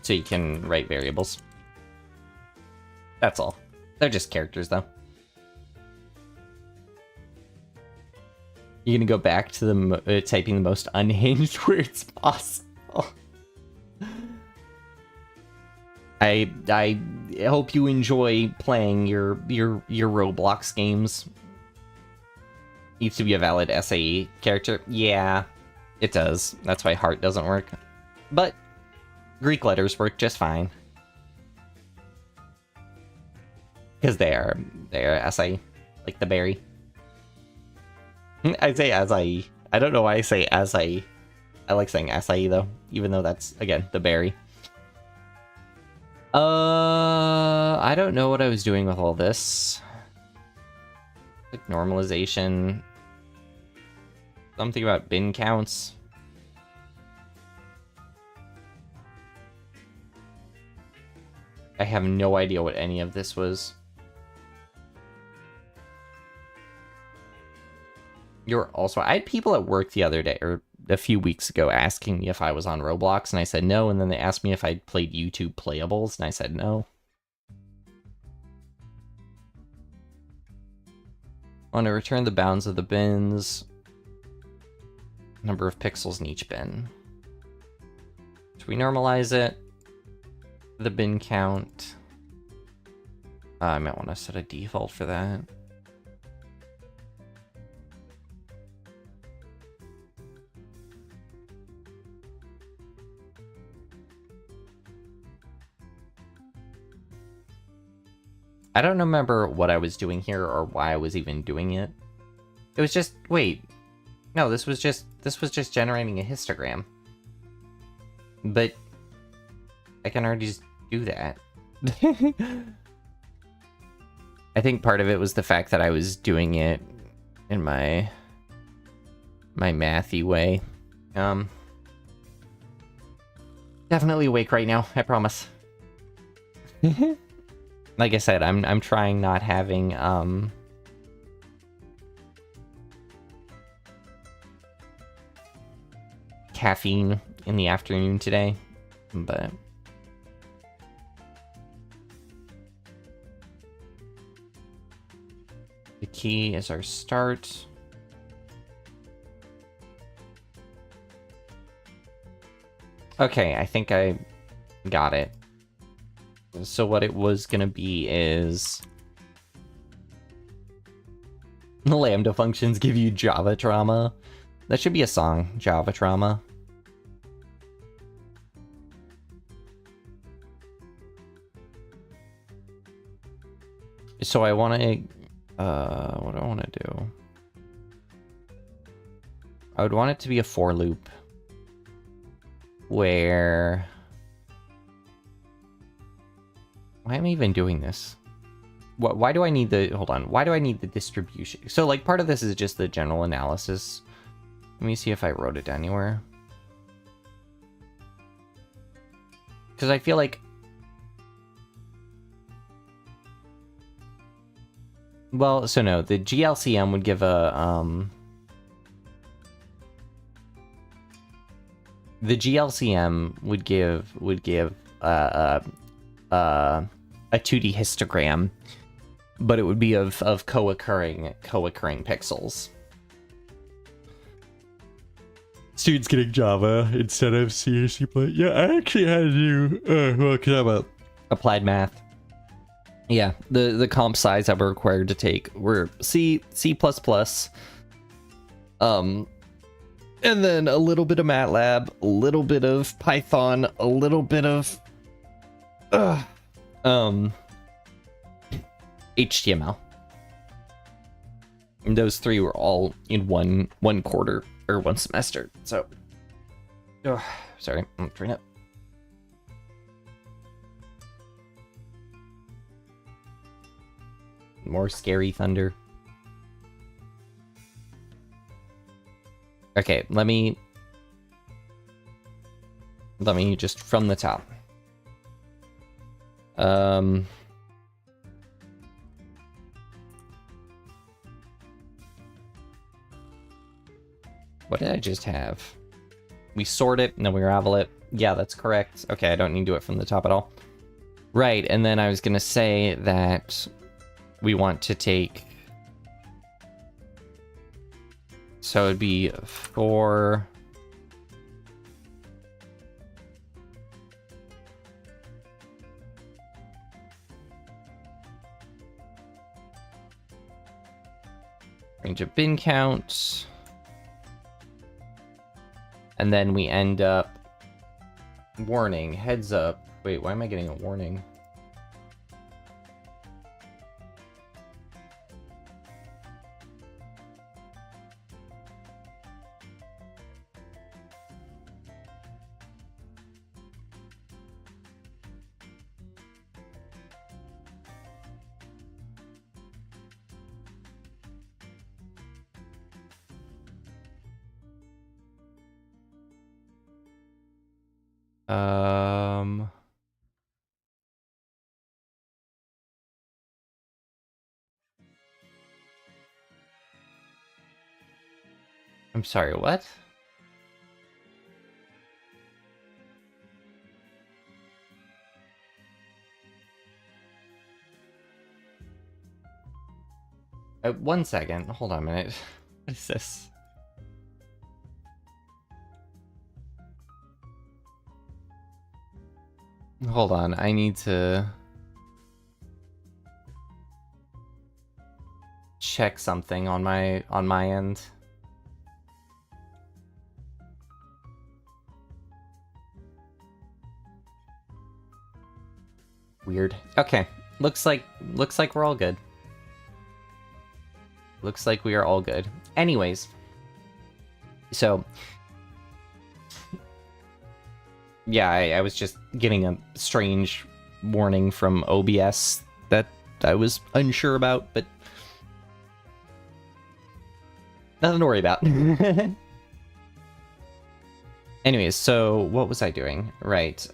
So you can write variables. That's all. They're just characters, though. You're gonna go back to the typing the most unhinged words possible. I hope you enjoy playing your Roblox games. Needs to be a valid SAE character. Yeah, it does. That's why heart doesn't work. But Greek letters work just fine. Because they are SAE, like the berry. I say SAE. I don't know why I say SAE. I like saying SAE though, even though that's, again, the berry. I don't know what I was doing with all this. Like normalization. Something about bin counts. I have no idea what any of this was. You're also... I had people at work the other day, or a few weeks ago, asking me if I was on Roblox, and I said no, and then they asked me if I played YouTube playables, and I said no. I want to return the bounds of the bins. Number of pixels in each bin. Should we normalize it? The bin count. I might want to set a default for that. I don't remember what I was doing here or why I was even doing it. It was just, wait. No, this was just generating a histogram. But I can already just do that. I think part of it was the fact that I was doing it in my mathy way. Definitely awake right now, I promise. Like I said, I'm trying not having caffeine in the afternoon today, but the key is our start. Okay, I think I got it. So what it was gonna be is Lambda functions give you Java trauma. That should be a song, Java trauma. So I want to, what do I want to do? I would want it to be a for loop where, why am I even doing this? Why do I need the, hold on, why do I need the distribution? So like part of this is just the general analysis. Let me see if I wrote it anywhere. Because I feel like, well, so no, the GLCM would give a, the GLCM would give a 2D histogram, but it would be of co-occurring pixels. Students getting Java instead of C or C++. Yeah, I actually had to do well, because I'm applied math. Yeah, the comp size I were required to take were C, C++, and then a little bit of MATLAB, a little bit of Python, a little bit of HTML. And those three were all in one quarter or one semester. So, sorry, I'm trying to. More scary thunder. Okay, let me just from the top. What did I just have? We sort it and then we ravel it. Yeah, that's correct. Okay, I don't need to do it from the top at all. Right, and then I was gonna say that we want to take, so it'd be for range of bin counts, and then we end up warning, heads up. Wait, why am I getting a warning? I'm sorry, what? One second, hold on a minute. What is this? Hold on, I need to check something on my end. Weird. Okay. Looks like we're all good. Looks like we are all good. Anyways, so yeah, I was just getting a strange warning from OBS that I was unsure about, but nothing to worry about. Anyways, so what was I doing? Right.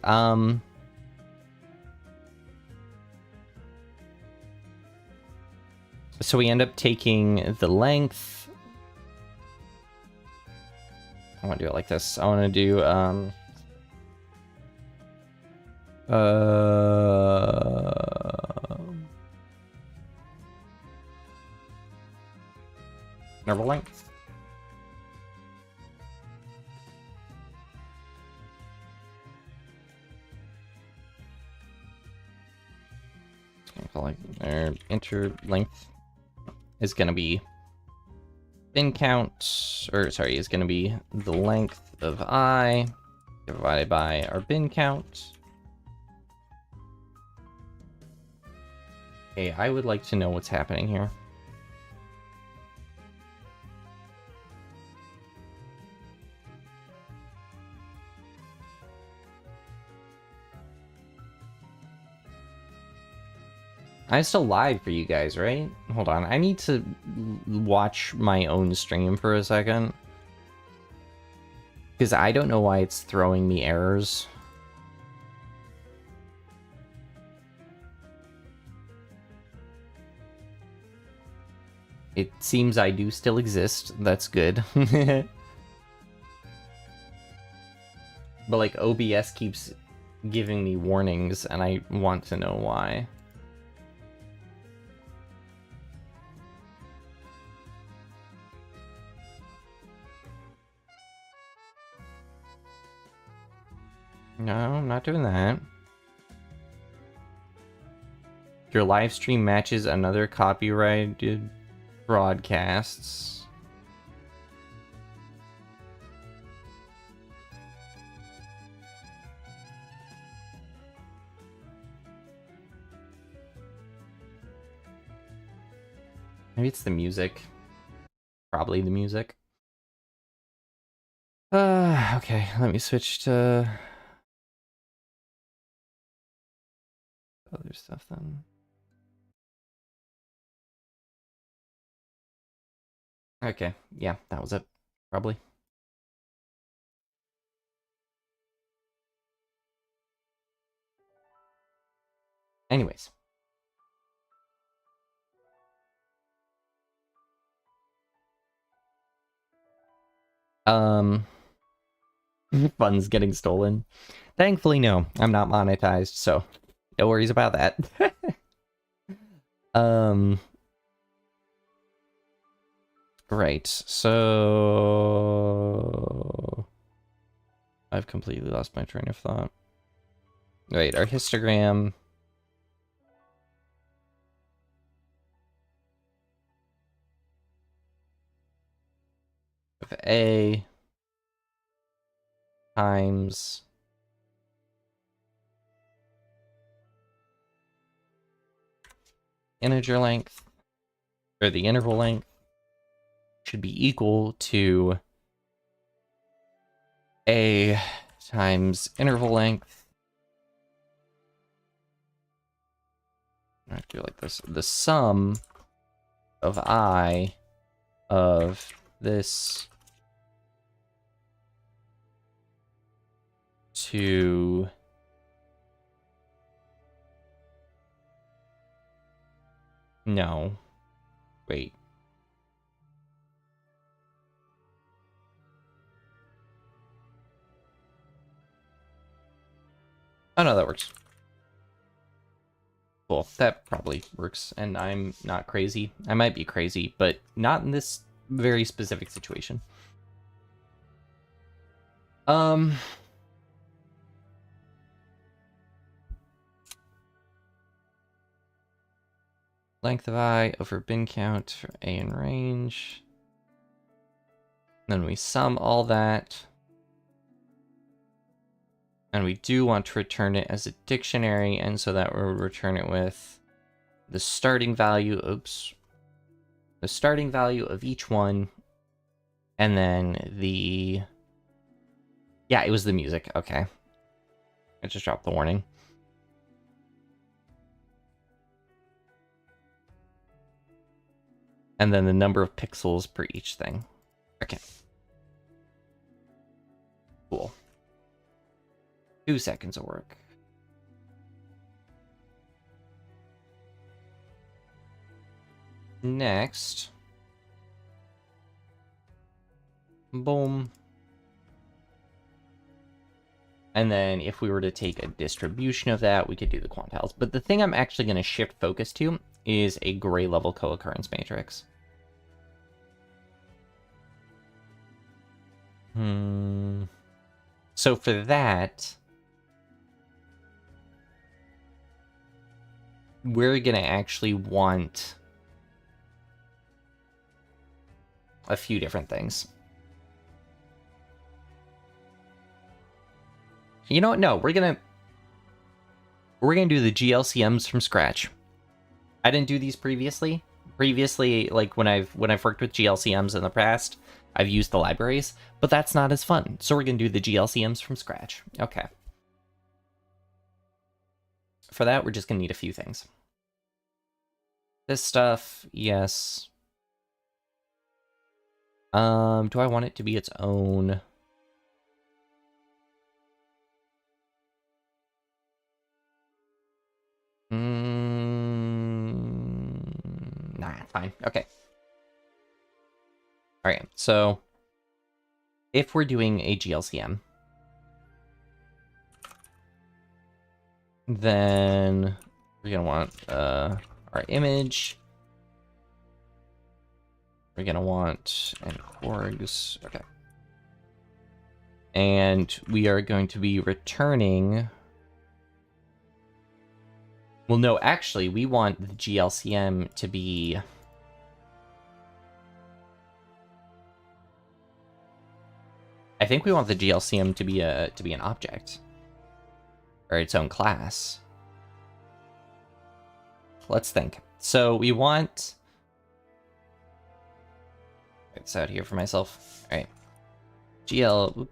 So we end up taking the length. I want to do it like this. I want to do interval length. Like our inter length is going to be bin count, or sorry, is going to be the length of I divided by our bin count. Okay, I would like to know what's happening here. I still live for you guys, right? Hold on, I need to watch my own stream for a second. Because I don't know why it's throwing me errors. It seems I do still exist, that's good. But like OBS keeps giving me warnings and I want to know why. No, I'm not doing that. Your live stream matches another copyrighted broadcasts. Maybe it's the music. Probably the music. Okay, let me switch to other stuff then. Okay, yeah, that was it. Probably. Anyways. Funds getting stolen. Thankfully, no. I'm not monetized, so no worries about that. Right, so I've completely lost my train of thought. Right, our histogram. Of A times integer length, or the interval length, should be equal to A times interval length. I do it like this. The sum of I of this to no. Wait. Oh no, that works. Cool. That probably works. And I'm not crazy. I might be crazy, but not in this very specific situation. length of I over bin count for A in range. Then we sum all that. And we do want to return it as a dictionary, and so that we'll return it with the starting value, the starting value of each one, and then the, yeah, it was the music, okay. I just dropped the warning. And then the number of pixels per each thing. Okay. Cool. 2 seconds of work. Next. Boom. And then if we were to take a distribution of that, we could do the quantiles. But the thing I'm actually going to shift focus to is a gray level co-occurrence matrix. So for that, we're going to actually want a few different things. You know what? No, we're gonna do the GLCMs from scratch. I didn't do these previously. Previously, like when I've worked with GLCMs in the past, I've used the libraries, but that's not as fun. So we're gonna do the GLCMs from scratch. Okay. For that, we're just gonna need a few things. This stuff, yes. Do I want it to be its own? Nah, fine. Okay. Alright, so if we're doing a GLCM, then we're gonna want our image. We're gonna want an orgs. Okay. And we are going to be returning. Well, no, actually, we want the GLCM to be. I think we want the GLCM to be an object, or its own class. Let's think. So we want. Write this out here for myself. All right. GLCM.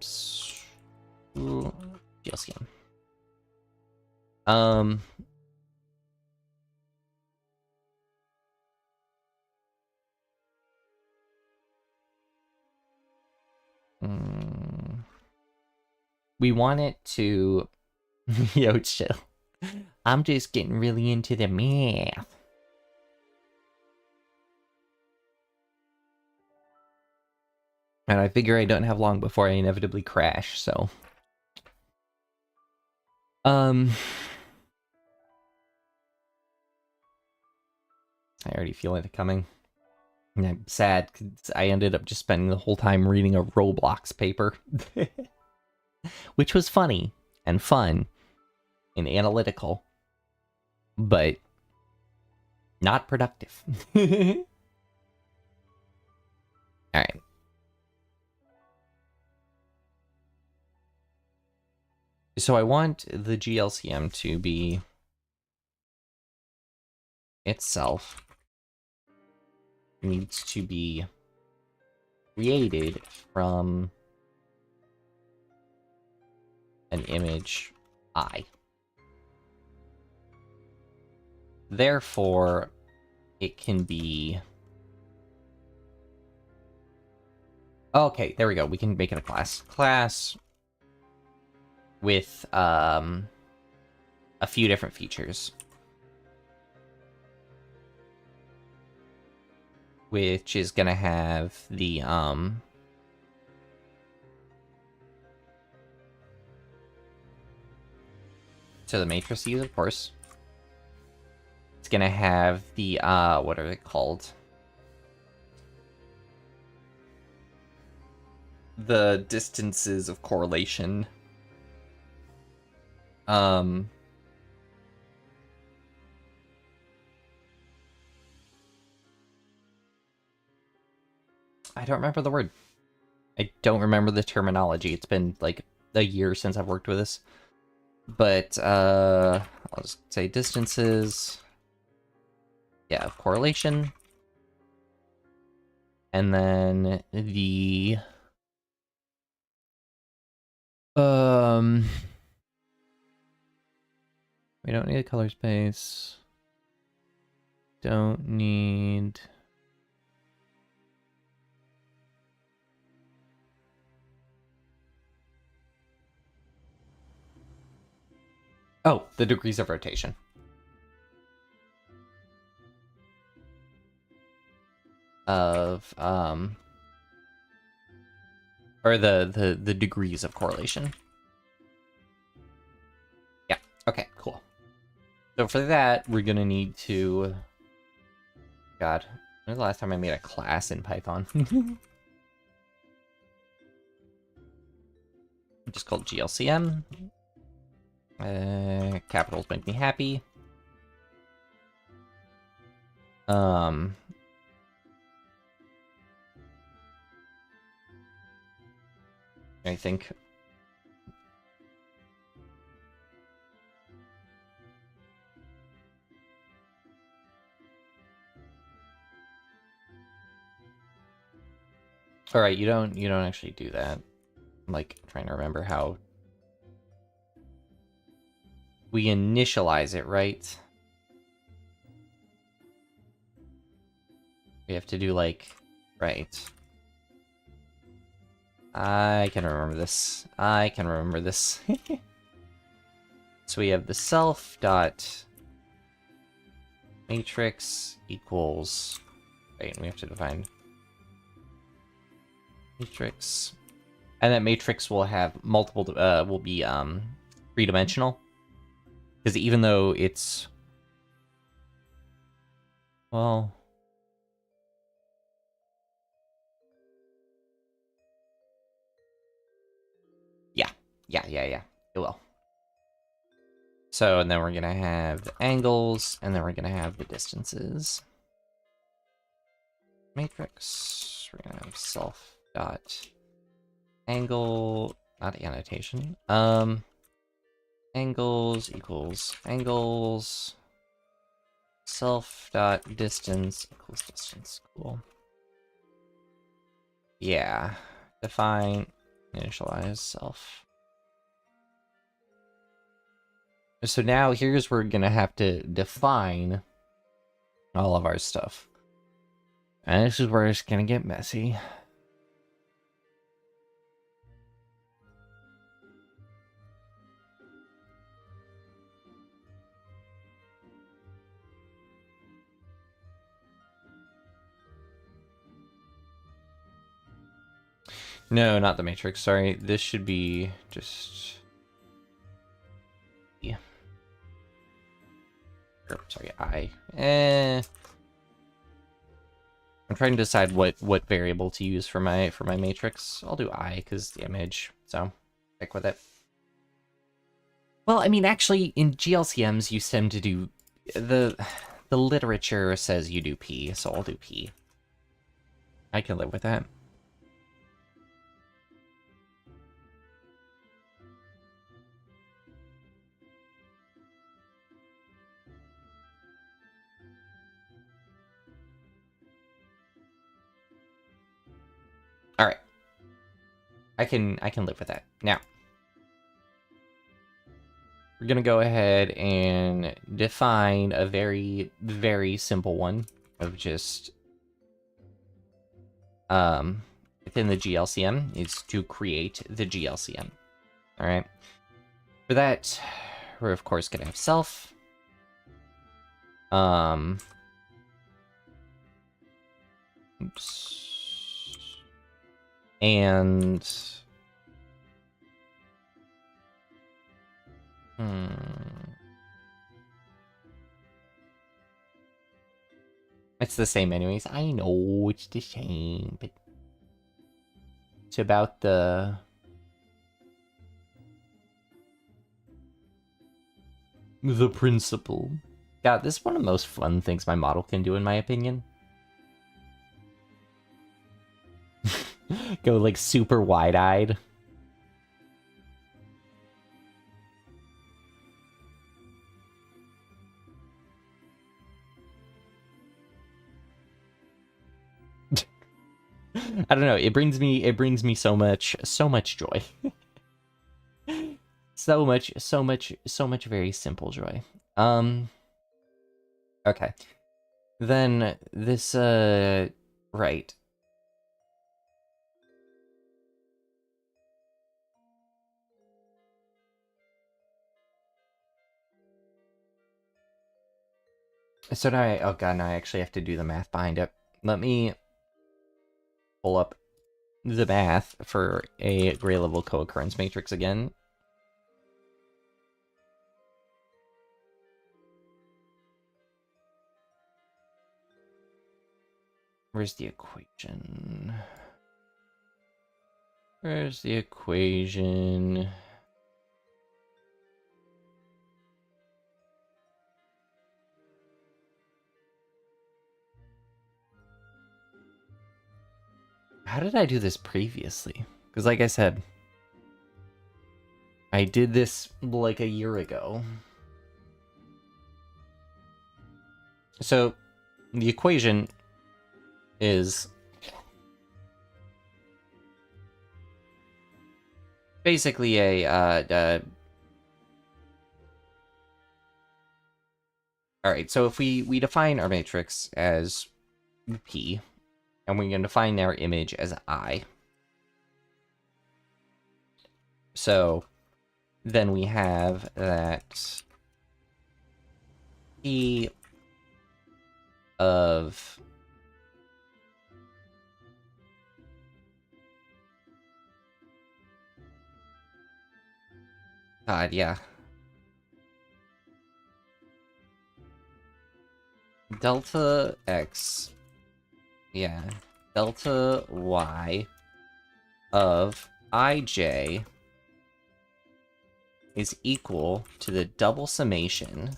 We want it to. Yo, chill. I'm just getting really into the math. And I figure I don't have long before I inevitably crash, so. I already feel it coming. And I'm sad because I ended up just spending the whole time reading a Roblox paper. Which was funny and fun and analytical, but not productive. Alright. So I want the GLCM to be itself needs to be created from an image I. Therefore, it can be... Okay, there we go. We can make it a class. Class with a few different features. Which is gonna have the so the matrices, of course. It's gonna have the what are they called? The distances of correlation. I don't remember the word. I don't remember the terminology. It's been like a year since I've worked with this. But I'll just say distances. Yeah, of correlation. And then the we don't need a color space. Don't need oh, the degrees of rotation. Of or the degrees of correlation. Yeah, okay, cool. So for that, we're gonna need to God, when was the last time I made a class in Python? Just called GLCM. Capitals make me happy. I think. All right, you don't actually do that. I'm like trying to remember how we initialize it, right? We have to do like right. I can remember this. So we have the self dot matrix equals. Wait, we have to define matrix, and that matrix will have multiple. Will be three-dimensional, because even though it's well. Yeah. It will. So, and then we're gonna have the angles, and then we're gonna have the distances. Matrix. We're gonna have self dot angle, not annotation. Angles equals angles. Self dot distance equals distance. Cool. Yeah. Define initialize self. So now here's where we're gonna have to define all of our stuff. And this is where it's gonna get messy. No, not the matrix, sorry. This should be just... Yeah. Sorry, I'm trying to decide what variable to use for my matrix. I'll do I because the image, so stick with it. Well, I mean, actually, in GLCMs, you tend to do the literature says you do P, so I'll do P. I can live with that. All right. I can live with that. Now, we're going to go ahead and define a very, very simple one of just within the GLCM is to create the GLCM. All right. For that, we're of course going to have self. Oops. And it's the same anyways. I know it's the same, but it's about the principle. God, this is one of the most fun things my model can do, in my opinion. Go like super wide-eyed. I don't know, it brings me so much joy. so much very simple joy. Okay. Then this right. So now oh god, now I actually have to do the math behind it. Let me pull up the math for a gray level co-occurrence matrix again. Where's the equation? Where's the equation? How did I do this previously? Because like I said, I did this like a year ago. So the equation is basically a all right, so if we define our matrix as P, and we're going to define our image as I. So then we have that P of God, yeah. Delta X, yeah, delta Y of IJ is equal to the double summation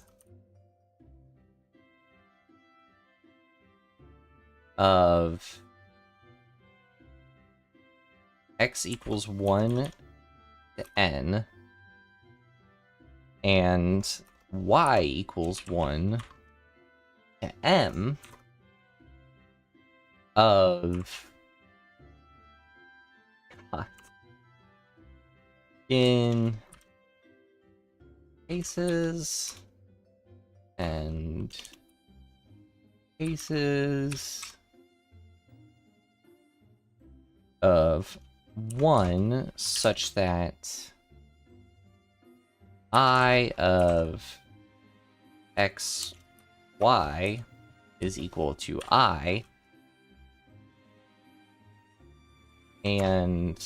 of X equals 1 to N and Y equals 1 to M of in cases and cases of 1 such that I of x, y is equal to I, and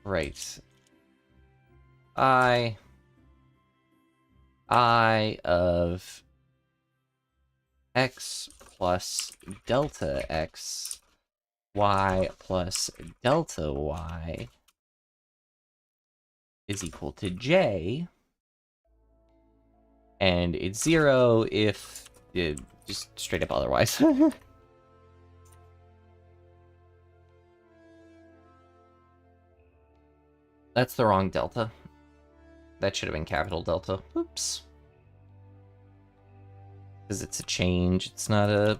right, I of x plus delta x, y plus delta y is equal to j, and it's 0 if just straight up otherwise. That's the wrong delta. That should have been capital delta. Oops. Because it's a change. It's not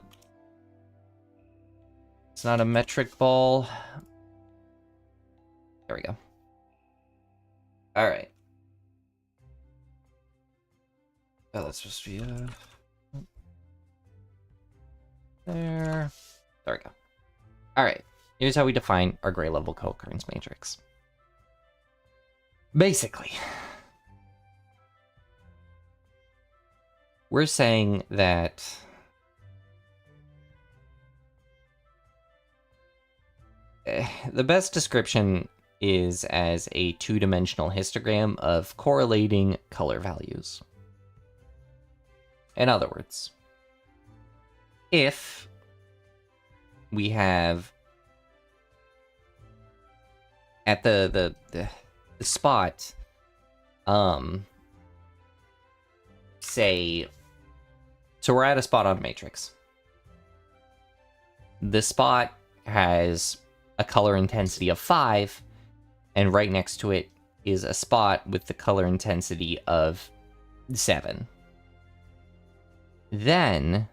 a metric ball. There we go. All right. Oh, that's supposed to be there. There we go. All right. Here's how we define our gray level co-occurrence matrix. Basically, we're saying that the best description is as a two-dimensional histogram of correlating color values. In other words, if we have at the spot, say, so we're at a spot on matrix. the spot has a color intensity of 5, and right next to it is a spot with the color intensity of 7. Then,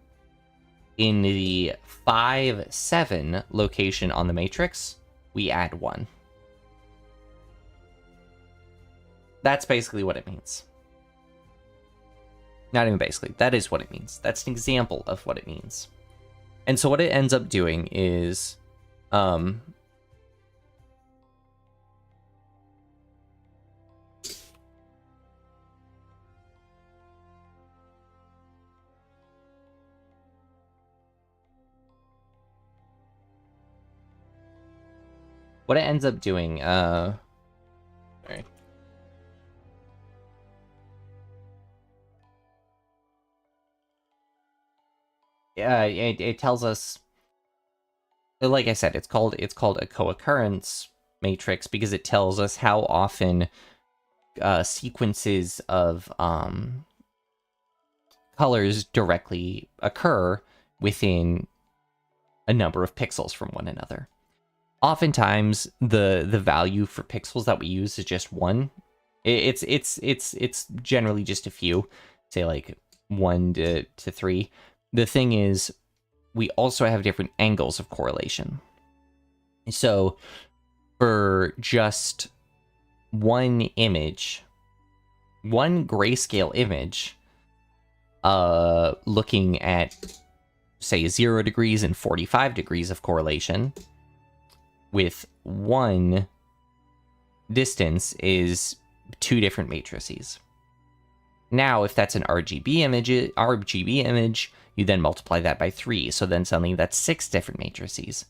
in the 5, 7 location on the matrix, we add 1. That's basically what it means. Not even basically, that is what it means. That's an example of what it means. And so what it ends up doing is, what it ends up doing, sorry. It tells us, like I said, it's called a co-occurrence matrix because it tells us how often sequences of colors directly occur within a number of pixels from one another. Oftentimes, the value for pixels that we use is just 1. It's generally just a few, say like 1 to 3. The thing is, we also have different angles of correlation. So, for just one image, one grayscale image, looking at, say, 0 degrees and 45 degrees of correlation, with one distance is 2 different matrices. Now, if that's an RGB image, you then multiply that by 3, so then suddenly that's 6 different matrices.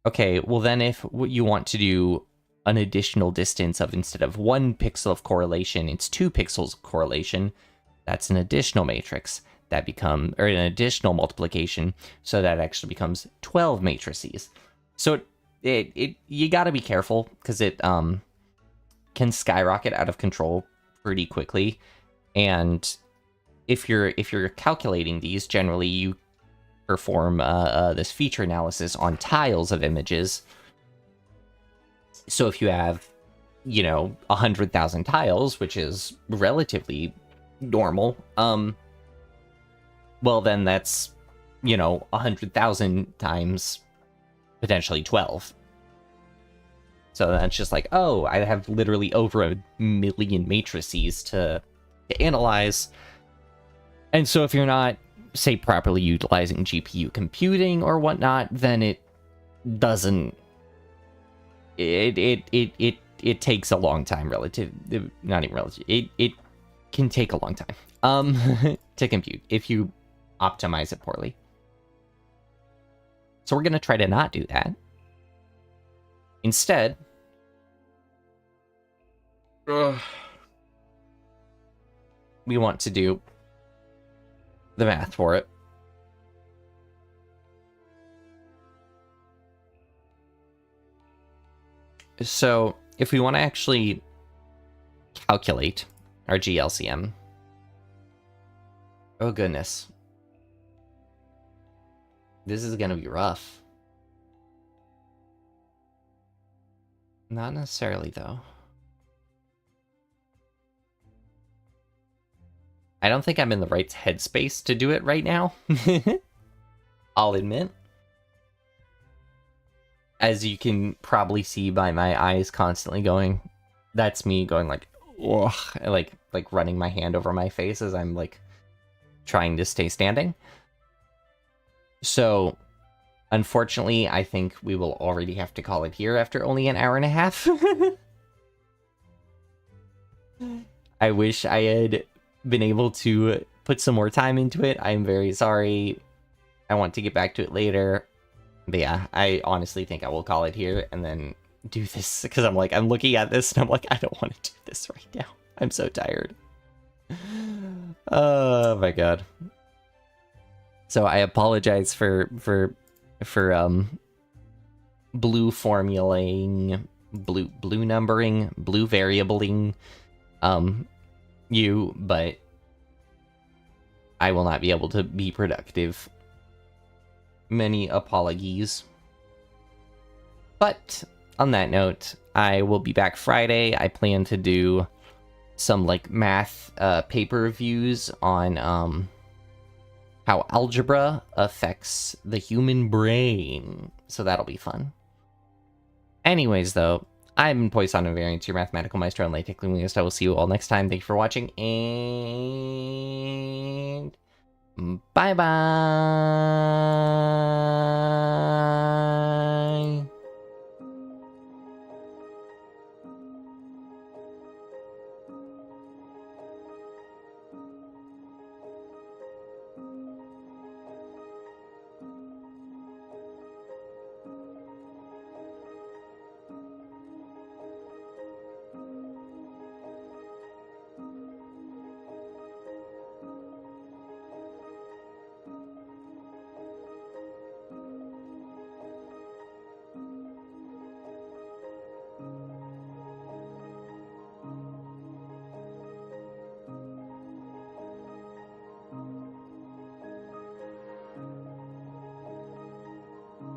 Okay, well then if you want to do an additional distance of, instead of 1 pixel of correlation, it's 2 pixels of correlation, that's an additional matrix. That become, or an additional multiplication, so that actually becomes 12 matrices. So you gotta be careful, because it can skyrocket out of control pretty quickly. And if you're calculating these, generally you perform this feature analysis on tiles of images. So if you have, 100,000 tiles, which is relatively normal, well then that's, 100,000 times potentially 12. So that's just like, oh, I have literally over 1 million matrices to analyze. And so if you're not, say, properly utilizing GPU computing or whatnot, then it doesn't... It takes a long time not even relative. It can take a long time to compute if you optimize it poorly. So we're going to try to not do that. Instead, we want to do the math for it. So if we want to actually calculate our GLCM, oh goodness, this is going to be rough. Not necessarily, though. I don't think I'm in the right headspace to do it right now. I'll admit. As you can probably see by my eyes constantly going, that's me going like, ugh, like running my hand over my face as I'm like trying to stay standing. So, unfortunately, I think we will already have to call it here after only an hour and a half. I wish I had been able to put some more time into it. I'm very sorry. I want to get back to it later. But yeah, I honestly think I will call it here and then do this, because I'm looking at this and I'm like, I don't want to do this right now. I'm so tired. Oh my god. So I apologize for blue formulating, blue numbering, blue variabling you, but I will not be able to be productive many apologies. But on that note, I will be back Friday. I plan to do some like math paper reviews on how algebra affects the human brain. So that'll be fun. Anyways, though, I'm Poisson Invariance, your mathematical maestro and LaTeX linguist. I will see you all next time. Thank you for watching, and bye-bye!